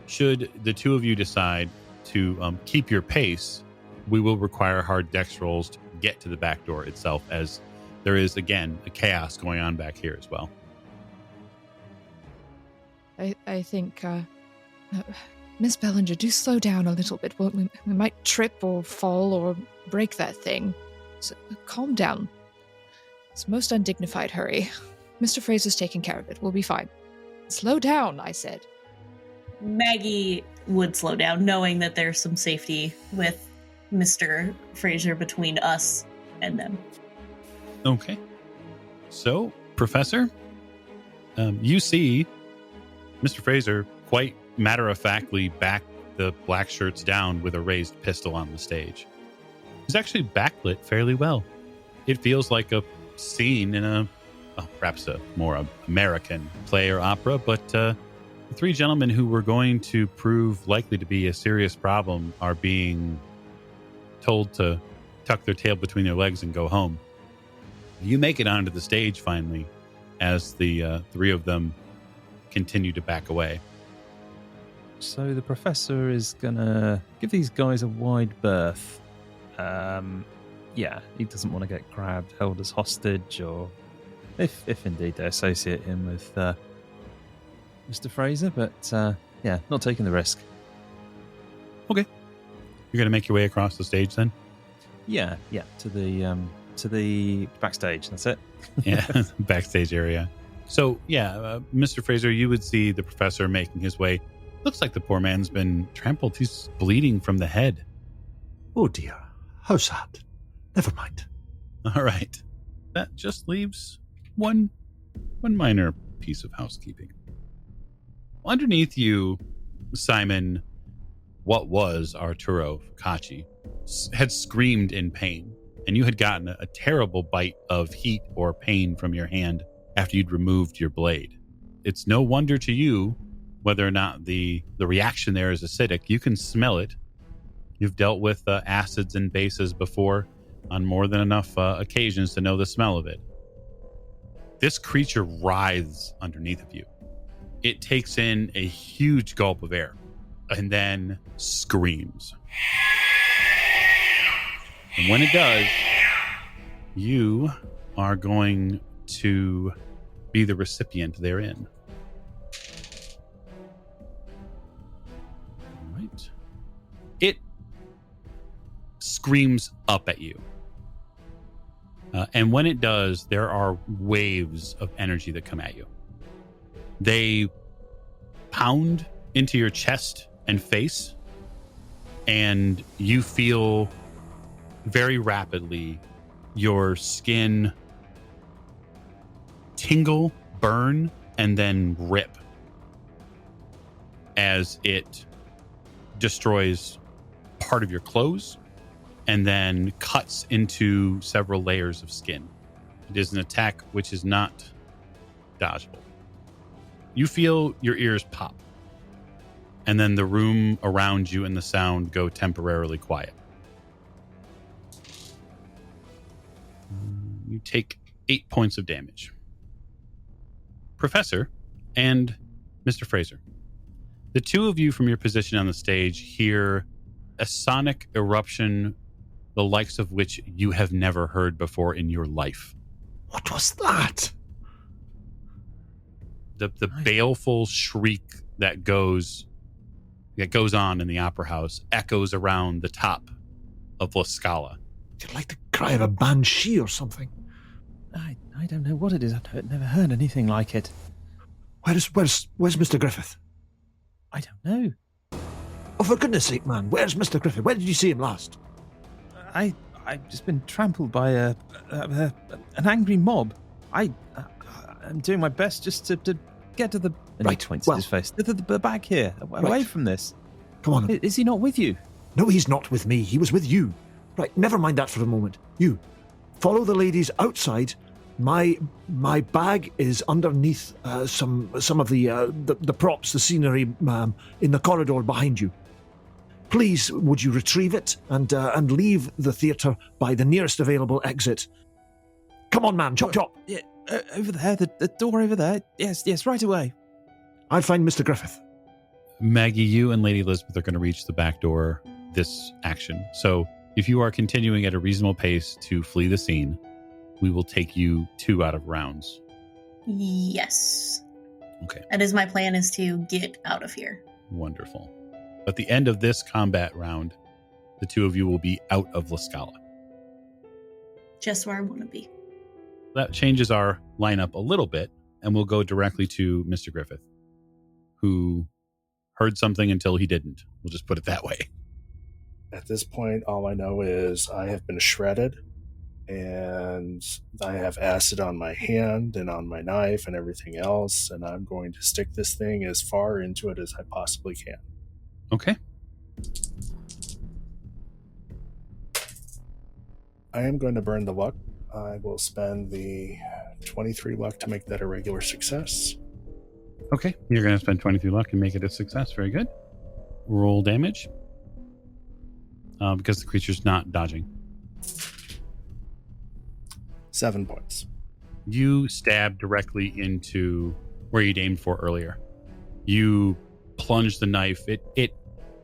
should the 2 of you decide to keep your pace, we will require hard dex rolls to get to the back door itself, as there is, again, a chaos going on back here as well.
I think, Miss Bellinger, do slow down a little bit. We might trip or fall or break that thing. So calm down. It's most undignified hurry. Mr. Fraser's taking care of it. We'll be fine. Slow down, I said.
Maggie would slow down, knowing that there's some safety with Mr. Fraser between us and them.
Okay. So, Professor, you see Mr. Fraser quite matter-of-factly back the black shirts down with a raised pistol on the stage. It's actually backlit fairly well. It feels like a scene in perhaps a more American play or opera, but the three gentlemen who were going to prove likely to be a serious problem are being told to tuck their tail between their legs and go home. You make it onto the stage finally as the three of them continue to back away.
So the professor is going to give these guys a wide berth. Yeah, he doesn't want to get grabbed, held as hostage, or if indeed they associate him with Mr. Fraser, but yeah, not taking the risk.
Okay. You're going to make your way across the stage then?
Yeah, to the backstage, that's it.
Yeah, backstage area. So, yeah, Mr. Fraser, you would see the professor making his way. Looks like the poor man's been trampled. He's bleeding from the head.
Oh dear, how sad. Never mind.
All right. That just leaves one minor piece of housekeeping. Underneath you, Simon, what was Arturo Focacci, had screamed in pain, and you had gotten a terrible bite of heat or pain from your hand after you'd removed your blade. It's no wonder to you whether or not the reaction there is acidic. You can smell it. You've dealt with acids and bases before on more than enough occasions to know the smell of it. This creature writhes underneath of you. It takes in a huge gulp of air and then screams. And when it does, you are going to be the recipient therein. All right. It screams up at you. And when it does, there are waves of energy that come at you. They pound into your chest and face, and you feel very rapidly your skin tingle, burn, and then rip as it destroys part of your clothes and then cuts into several layers of skin. It is an attack which is not dodgeable. You feel your ears pop, and then the room around you and the sound go temporarily quiet. You take 8 points of damage. Professor and Mr. Fraser, the two of you from your position on the stage hear a sonic eruption, the likes of which you have never heard before in your life.
What was that?
The baleful shriek that goes on in the opera house echoes around the top of La Scala.
It's like the cry of a banshee or something.
I don't know what it is. I've never heard anything like it.
Where's Mr. Griffith?
I don't know.
Oh, for goodness sake, man, where's Mr. Griffith? Where did you see him last?
I've just been trampled by an angry mob. I'm doing my best just to get to the... And
Right,
he points
well-
at his face. The back here, away
Right.
from this.
Come on.
Is he not with you?
No, he's not with me. He was with you. Right, never mind that for a moment. You, follow the ladies outside. My bag is underneath some of the props, the scenery in the corridor behind you. Please, would you retrieve it and leave the theatre by the nearest available exit? Come on, man, chop chop.
Yeah, over there, the door over there. Yes, right away.
I'll find Mr. Griffith.
Maggie, you and Lady Elizabeth are going to reach the back door this action. So if you are continuing at a reasonable pace to flee the scene, we will take you 2 out of rounds.
Yes.
Okay,
That is my plan, is to get out of here.
wonderful. At the end of this combat round, the 2 of you will be out of La Scala.
Just where I want to be.
That changes our lineup a little bit, and we'll go directly to Mr. Griffith, who heard something until he didn't. We'll just put it that way.
At this point, all I know is I have been shredded. And I have acid on my hand and on my knife and everything else, and I'm going to stick this thing as far into it as I possibly can.
Okay.
I am going to burn the luck. I will spend the 23 luck to make that a regular success.
Okay. You're going to spend 23 luck and make it a success. Very good. Roll damage. Because the creature's not dodging.
7 points.
You stab directly into where you'd aimed for earlier. You plunge the knife. It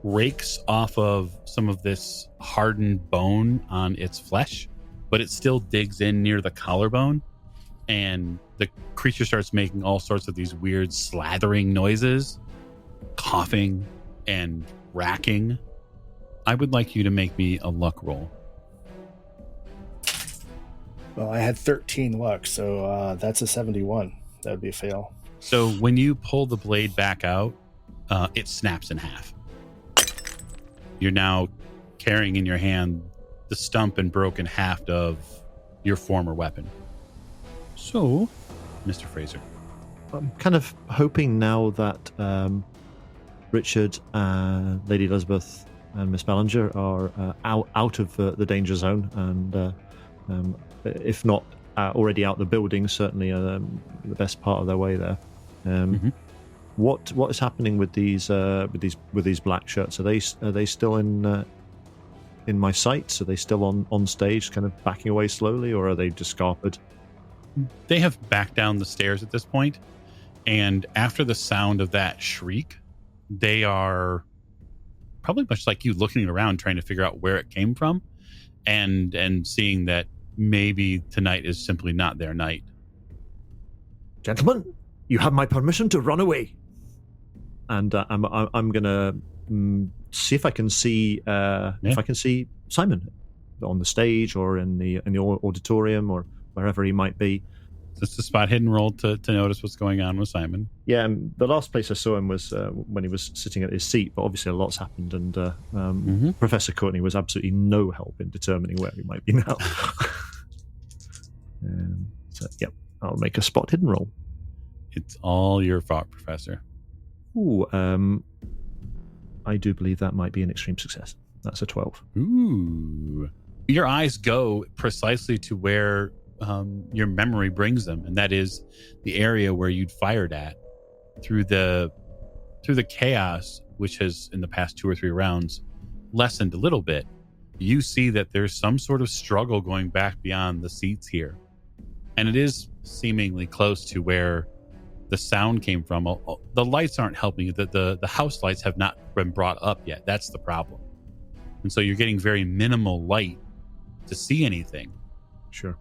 rakes off of some of this hardened bone on its flesh, but it still digs in near the collarbone, and the creature starts making all sorts of these weird slathering noises, coughing and racking. I would like you to make me a luck roll.
Well, I had 13 luck, so that's a 71. That would be a fail.
So when you pull the blade back out, it snaps in half. You're now carrying in your hand the stump and broken haft of your former weapon. So, Mr. Fraser.
I'm kind of hoping now that Richard, Lady Elizabeth, and Miss Bellinger are out of the danger zone, and if not already out the building, certainly the best part of their way there. What is happening with these black shirts? Are they still in my sights? Are they still on stage, kind of backing away slowly, or are they just scarpered?
They have backed down the stairs at this point, and after the sound of that shriek, they are probably much like you, looking around trying to figure out where it came from, and seeing that maybe tonight is simply not their night.
Gentlemen, you have my permission to run away. And I'm gonna see if I can see Simon on the stage or in the auditorium or wherever he might be.
Just a spot hidden roll to notice what's going on with Simon.
Yeah, the last place I saw him was when he was sitting at his seat, but obviously a lot's happened, and Professor Courtney was absolutely no help in determining where he might be now. So, yeah, I'll make a spot hidden roll.
It's all your fault, Professor.
Ooh, I do believe that might be an extreme success. That's a 12.
Ooh. Your eyes go precisely to where your memory brings them, and that is the area where you'd fired at. Through the chaos, which has in the past 2 or 3 rounds lessened a little bit, you see that there's some sort of struggle going back beyond the seats here, and it is seemingly close to where the sound came from. The lights aren't helping you. The house lights have not been brought up yet. That's the problem, and so you're getting very minimal light to see anything.
Sure.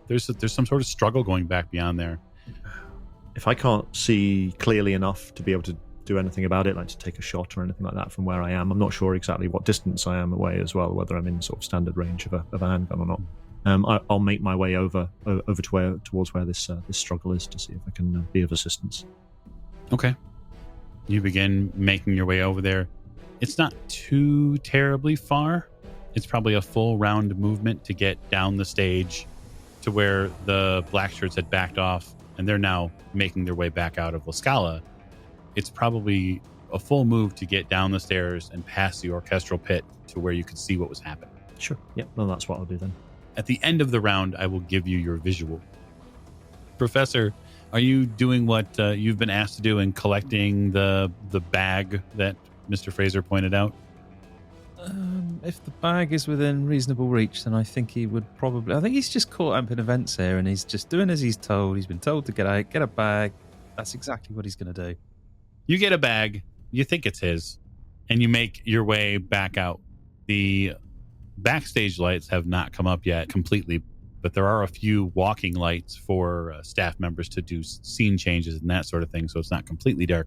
There's some sort of struggle going back beyond there.
If I can't see clearly enough to be able to do anything about it, like to take a shot or anything like that from where I am, I'm not sure exactly what distance I am away as well, whether I'm in sort of standard range of a handgun or not. I'll make my way over towards where this struggle is to see if I can be of assistance.
Okay. You begin making your way over there. It's not too terribly far. It's probably a full round movement to get down the stage to where the black shirts had backed off, and they're now making their way back out of La Scala. It's probably a full move to get down the stairs and past the orchestral pit to where you could see what was happening.
Sure. Yeah, well, that's what I'll do then.
At the end of the round, I will give you your visual. Professor, are you doing what you've been asked to do in collecting the bag that Mr. Fraser pointed out?
If the bag is within reasonable reach, then I think he would probably... I think he's just caught up in events here, and he's just doing as he's told. He's been told to get out, get a bag. That's exactly what he's going to do.
You get a bag, you think it's his, and you make your way back out. The backstage lights have not come up yet completely, but there are a few walking lights for staff members to do scene changes and that sort of thing, so it's not completely dark.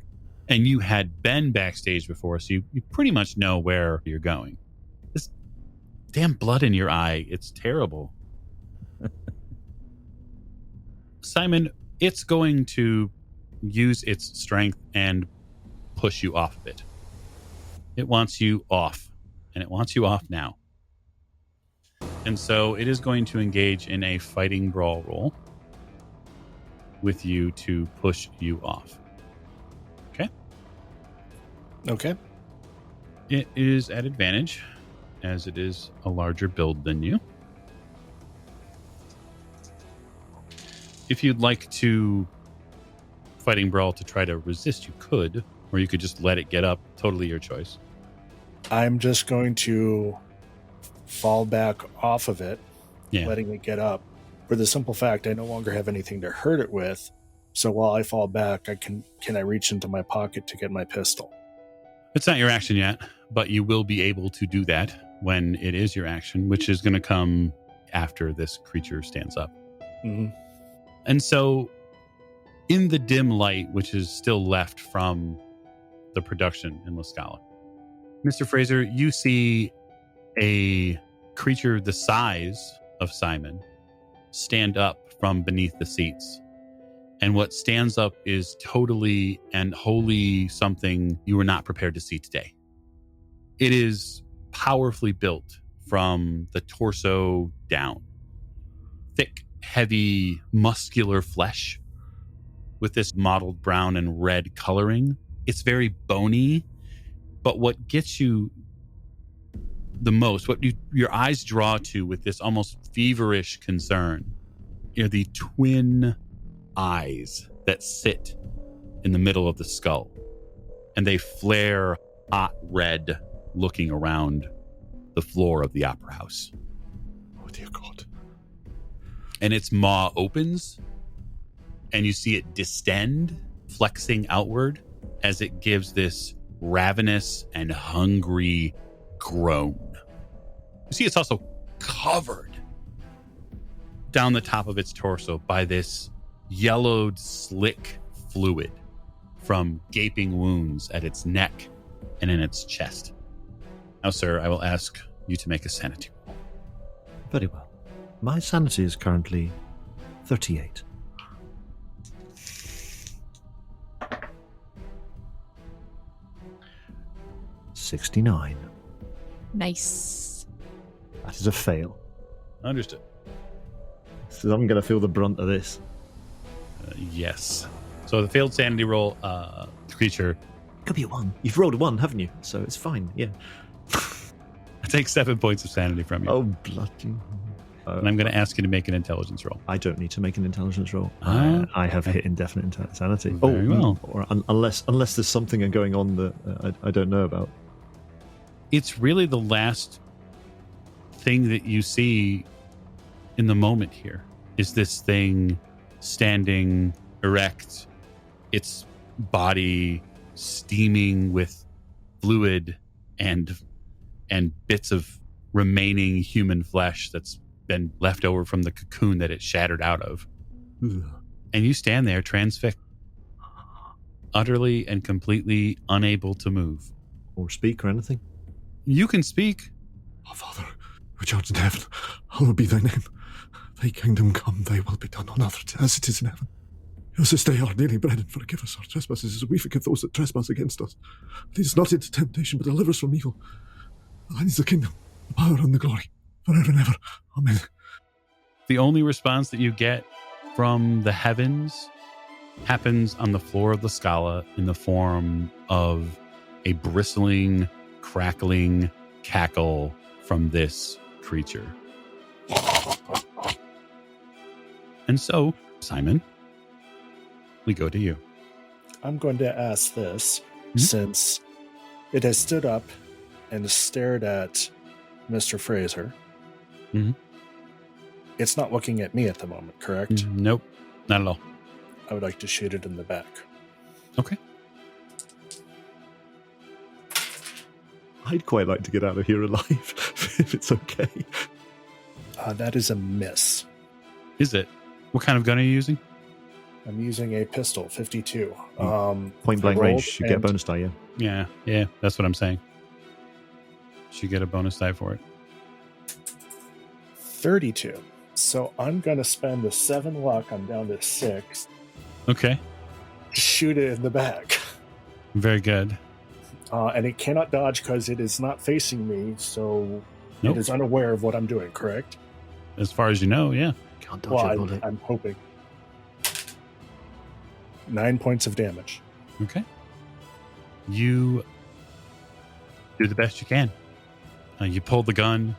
And you had been backstage before, so you pretty much know where you're going. This damn blood in your eye, it's terrible. Simon, it's going to use its strength and push you off of it. It wants you off, and it wants you off now. And so it is going to engage in a fighting brawl roll with you to push you off. Okay?
Okay.
It is at advantage, as it is a larger build than you. If you'd like to fighting brawl to try to resist, you could, or you could just let it get up. Totally your choice.
I'm just going to fall back off of it,
Yeah.
letting it get up. For the simple fact, I no longer have anything to hurt it with. So while I fall back, can I reach into my pocket to get my pistol?
It's not your action yet, but you will be able to do that when it is your action, which is going to come after this creature stands up.
Mm-hmm.
And so in the dim light, which is still left from the production in La Scala, Mr. Fraser, you see a creature the size of Simon stand up from beneath the seats. And what stands up is totally and wholly something you were not prepared to see today. It is powerfully built from the torso down. Thick, heavy, muscular flesh with this mottled brown and red coloring. It's very bony, but what gets you the most, your eyes draw to with this almost feverish concern, are the twin eyes that sit in the middle of the skull. And they flare hot red looking around the floor of the opera house.
Oh, dear God.
And its maw opens, and you see it distend, flexing outward as it gives this ravenous and hungry groan. You see it's also covered down the top of its torso by this yellowed, slick fluid from gaping wounds at its neck and in its chest. Now, sir, I will ask you to make a sanity roll.
Very well. My sanity is currently 38. $69.
Nice.
That is a fail.
Understood.
So I'm going to feel the brunt of this.
Yes. So the failed sanity roll, creature,
Could be a 1. You've rolled a 1, haven't you? So it's fine, yeah.
I take 7 points of sanity from you.
Oh, bloody...
And I'm going to ask you to make an intelligence roll.
I don't need to make an intelligence roll.
Ah,
I have hit indefinite sanity.
Very well.
Or unless there's something going on that I don't know about.
It's really the last thing that you see in the moment here is this thing standing erect, its body steaming with fluid and bits of remaining human flesh that's been left over from the cocoon that it shattered out of.
Ugh.
And you stand there transfixed, utterly and completely unable to move.
Or speak or anything.
You can speak.
Our Father, which art in heaven, hallowed be thy name. Thy kingdom come, thy will be done on earth as it is in heaven. Give us this day our daily bread, and forgive us our trespasses as we forgive those that trespass against us. Lead us not into temptation, but deliver us from evil. Thine is the kingdom, the power, and the glory, forever and ever. Amen.
The only response that you get from the heavens happens on the floor of the Scala in the form of a bristling, crackling cackle from this creature. And so, Simon, we go to you.
I'm going to ask this, since it has stood up and stared at Mr. Fraser.
Mhm.
It's not looking at me at the moment, correct?
Nope, not at all.
I would like to shoot it in the back.
Okay.
I'd quite like to get out of here alive, if it's okay.
That is a miss.
Is it? What kind of gun are you using?
I'm using a pistol, 52.
Point blank
I
range, you get a
rolled
bonus die, yeah.
Yeah, that's what I'm saying. Should get a bonus die for it.
32. So I'm going to spend the 7 luck, I'm down to 6,
Okay,
to shoot it in the back.
very good.
And it cannot dodge because it is not facing me, so
Nope.
It is unaware of what I'm doing, correct?
As far as you know, yeah.
Can't dodge
Well,
a bullet.
I'm hoping. 9 points of damage.
Okay. You do the best you can. You pulled the gun.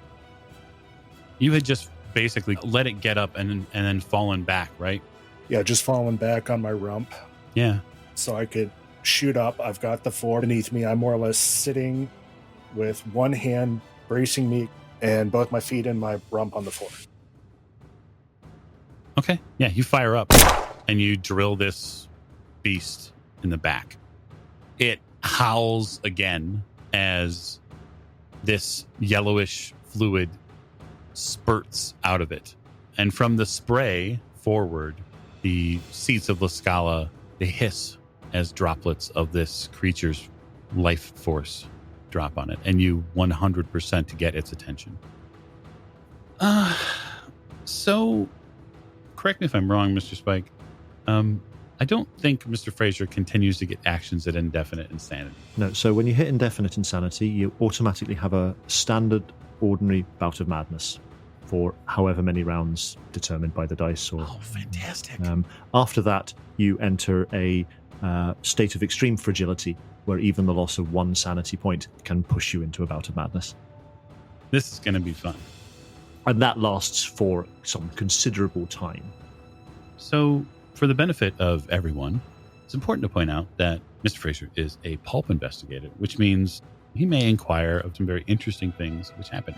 You had just basically let it get up and then fallen back, right?
Yeah, just falling back on my rump
Yeah.
so I could shoot up. I've got the floor beneath me. I'm more or less sitting with one hand bracing me and both my feet and my rump on the floor.
Okay. Yeah, you fire up and you drill this beast in the back. It howls again as this yellowish fluid spurts out of it. And from the spray forward, the seats of La Scala, they hiss as droplets of this creature's life force drop on it. And you 100% to get its attention. So, correct me if I'm wrong, Mr. Spike. I don't think Mr. Fraser continues to get actions at indefinite insanity.
No, so when you hit indefinite insanity, you automatically have a standard, ordinary bout of madness for however many rounds determined by the dice. Or
Fantastic.
after that, you enter a state of extreme fragility, where even the loss of one sanity point can push you into a bout of madness.
This is going to be fun.
And that lasts for some considerable time.
So, for the benefit of everyone, it's important to point out that Mr. Fraser is a pulp investigator, which means he may inquire of some very interesting things which happen.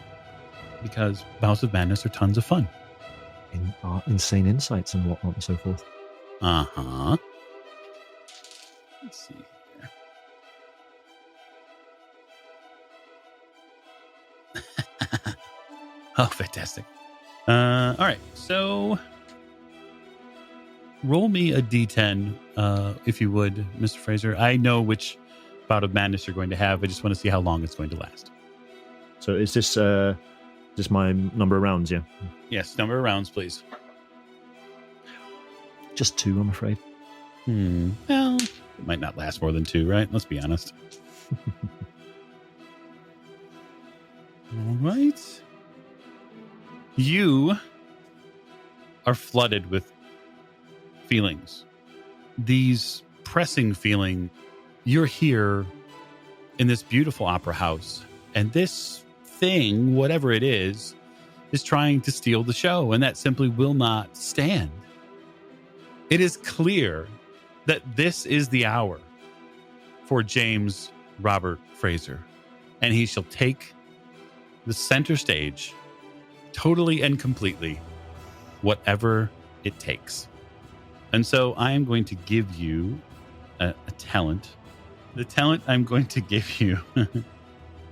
Because bouts of madness are tons of fun.
Insane insights and whatnot and so forth.
Uh-huh. Let's see here. Oh, fantastic. All right, so roll me a d10, if you would, Mr. Fraser. I know which bout of madness you're going to have. I just want to see how long it's going to last.
So is this my number of rounds, yeah?
Yes, number of rounds, please.
Just 2, I'm afraid.
Well, it might not last more than 2, right? Let's be honest. All right. You are flooded with feelings. These pressing feeling. You're here in this beautiful opera house, and this thing, whatever it is trying to steal the show, and that simply will not stand. It is clear that this is the hour for James Robert Fraser, and he shall take the center stage totally and completely, whatever it takes. And so I am going to give you a talent. The talent I'm going to give you,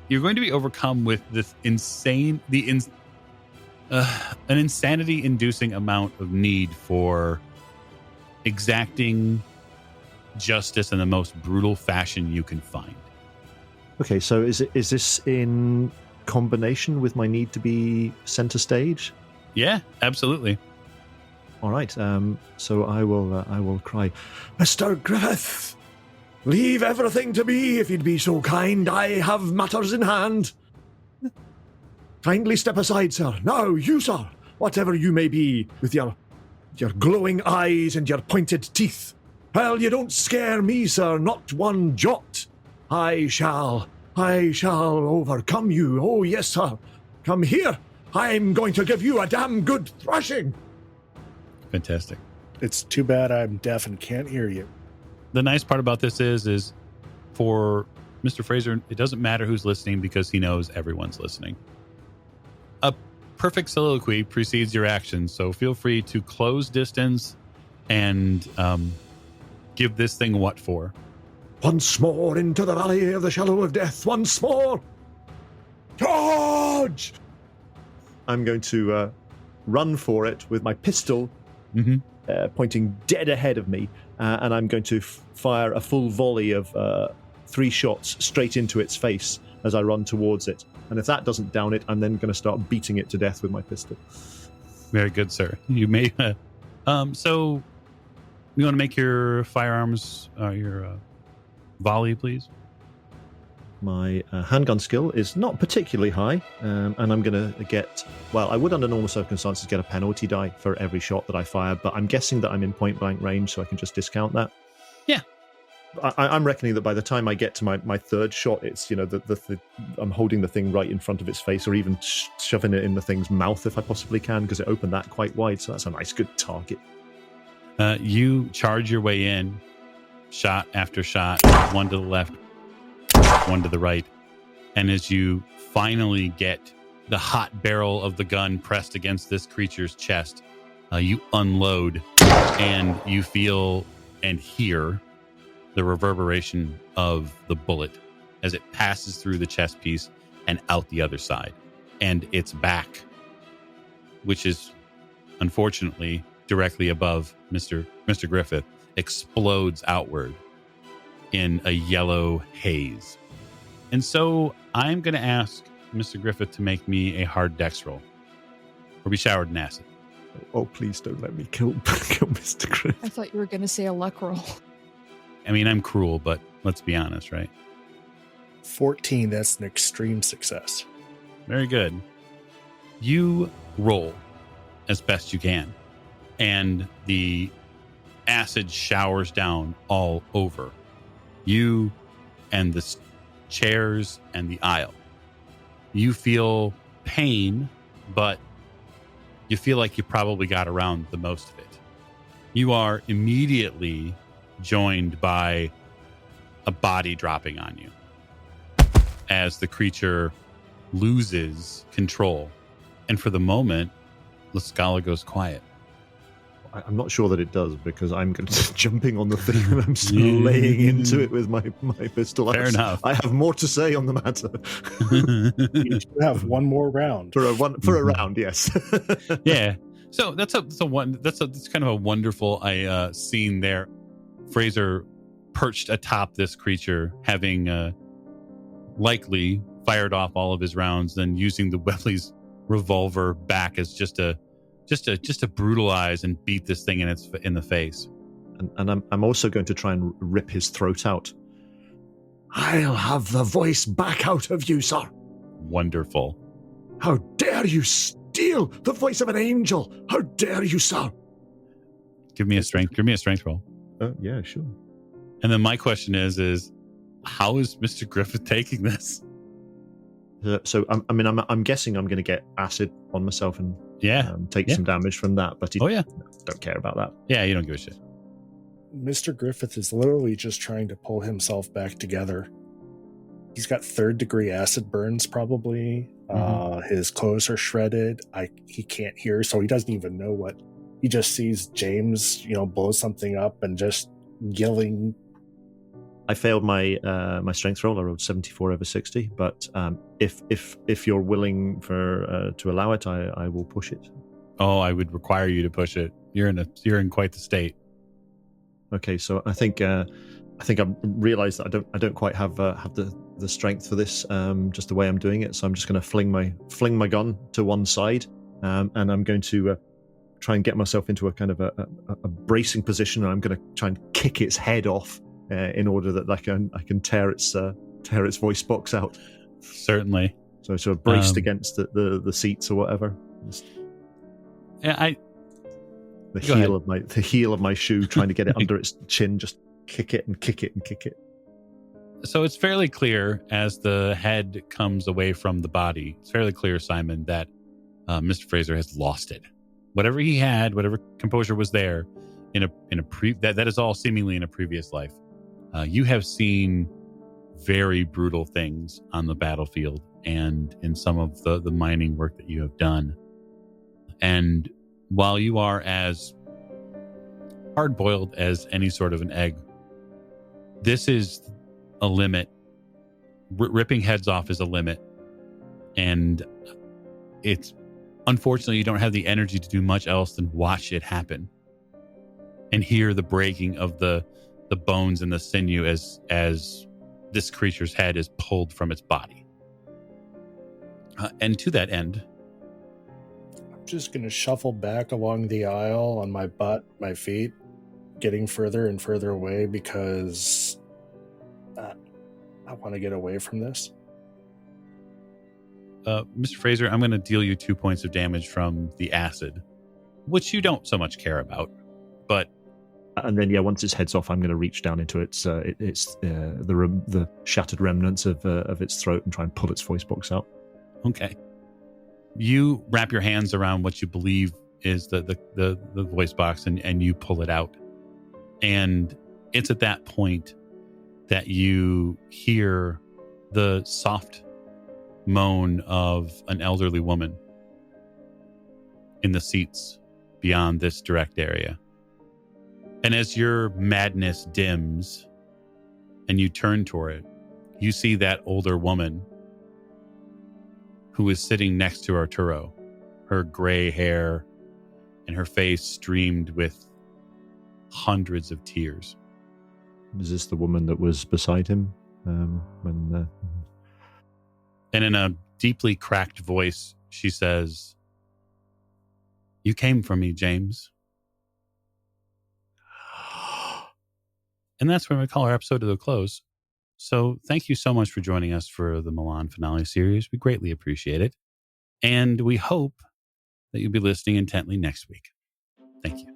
you're going to be overcome with this an insanity-inducing amount of need for exacting justice in the most brutal fashion you can find.
Okay, so is this in combination with my need to be center stage?
Yeah, absolutely.
All right. So I will cry,
Mr. Griffith, leave everything to me if you'd be so kind. I have matters in hand. Kindly step aside, sir. Now, you, sir, whatever you may be, with your glowing eyes and your pointed teeth. Well, you don't scare me, sir, not one jot. I shall overcome you. Oh, yes, sir. Come here. I'm going to give you a damn good thrashing.
Fantastic.
It's too bad I'm deaf and can't hear you.
The nice part about this is for Mr. Fraser, it doesn't matter who's listening because he knows everyone's listening. A perfect soliloquy precedes your actions, so feel free to close distance and give this thing what for.
Once more into the valley of the shadow of death. Once more. Charge!
I'm going to run for it with my pistol pointing dead ahead of me, and I'm going to fire a full volley of 3 shots straight into its face as I run towards it. And if that doesn't down it, I'm then going to start beating it to death with my pistol.
Very good, sir. You may. So, you want to make your firearms, your volley, please?
My handgun skill is not particularly high, and I'm going to get... Well, I would under normal circumstances get a penalty die for every shot that I fire, but I'm guessing that I'm in point-blank range, so I can just discount that.
Yeah.
I'm reckoning that by the time I get to my third shot, it's, I'm holding the thing right in front of its face, or even shoving it in the thing's mouth if I possibly can, because it opened that quite wide, so that's a nice, good target.
You charge your way in, shot after shot, one to the left, one to the right. And as you finally get the hot barrel of the gun pressed against this creature's chest, you unload, and you feel and hear the reverberation of the bullet as it passes through the chest piece and out the other side. And its back, which is unfortunately directly above Mr. Griffith, explodes outward in a yellow haze. And so I'm going to ask Mr. Griffith to make me a hard dex roll or be showered in acid.
Oh, please don't let me kill Mr. Griffith.
I thought you were going to say a luck roll.
I mean, I'm cruel, but let's be honest, right?
14, that's an extreme success.
Very good. You roll as best you can, and the acid showers down all over you and the chairs and the aisle. You feel pain, but you feel like you probably got around the most of it. You are immediately joined by a body dropping on you as the creature loses control. And for the moment, the Scala goes quiet.
I'm not sure that it does, because I'm going to jumping on the thing and I'm still laying into it with my pistol.
Fair enough.
I have more to say on the matter.
You have one more round.
For a round, yes.
Yeah. So that's kind of a wonderful scene there. Fraser perched atop this creature, having likely fired off all of his rounds, then using the Webley's revolver back as just to brutalize and beat this thing in the face.
And I'm also going to try and rip his throat out. I'll have the voice back out of you, sir.
Wonderful.
How dare you steal the voice of an angel? How dare you, sir?
Give me a strength roll.
Yeah, sure.
And then my question is how is Mr. Griffith taking this?
So I'm guessing I'm going to get acid on myself and take some damage from that. But don't care about that.
Yeah, you don't give a shit.
Mr. Griffith is literally just trying to pull himself back together. He's got 3rd-degree acid burns, probably. His clothes are shredded. He can't hear, so he doesn't even know what. He just sees James, blow something up and just yelling.
I failed my my strength roll. I rolled 74 over 60. But if you're willing to allow it, I will push it.
Oh, I would require you to push it. You're in quite the state.
Okay, so I think I realised that I don't quite have the strength for this. Just the way I'm doing it, so I'm just going to fling my gun to one side, and I'm going to try and get myself into a kind of a bracing position, and I'm going to try and kick its head off in order that I can tear its voice box out.
Certainly.
So sort of braced against the seats or whatever. The heel of my shoe, trying to get it under its chin, just kick it and kick it and kick it.
So it's fairly clear as the head comes away from the body. It's fairly clear, Simon, that Mr. Fraser has lost it. Whatever he had, whatever composure was there, that is all seemingly in a previous life. You have seen very brutal things on the battlefield and in some of the mining work that you have done. And while you are as hard-boiled as any sort of an egg, this is a limit. Ripping heads off is a limit. And it's unfortunately, you don't have the energy to do much else than watch it happen and hear the breaking of the bones and the sinew as this creature's head is pulled from its body. And to that end,
I'm just going to shuffle back along the aisle on my butt, my feet, getting further and further away, because I want to get away from this.
Mr. Fraser, I'm going to deal you 2 points of damage from the acid, which you don't so much care about. But
and then, once its head's off, I'm going to reach down into the shattered remnants of its throat and try and pull its voice box out.
Okay. You wrap your hands around what you believe is the voice box, and you pull it out. And it's at that point that you hear the soft moan of an elderly woman in the seats beyond this direct area. And as your madness dims and you turn toward it, you see that older woman who is sitting next to Arturo, her gray hair and her face streamed with hundreds of tears.
Is this the woman that was beside him?
And in a deeply cracked voice, she says, "You came for me, James." And that's where we call our episode to a close. So thank you so much for joining us for the Milan finale series. We greatly appreciate it. And we hope that you'll be listening intently next week. Thank you.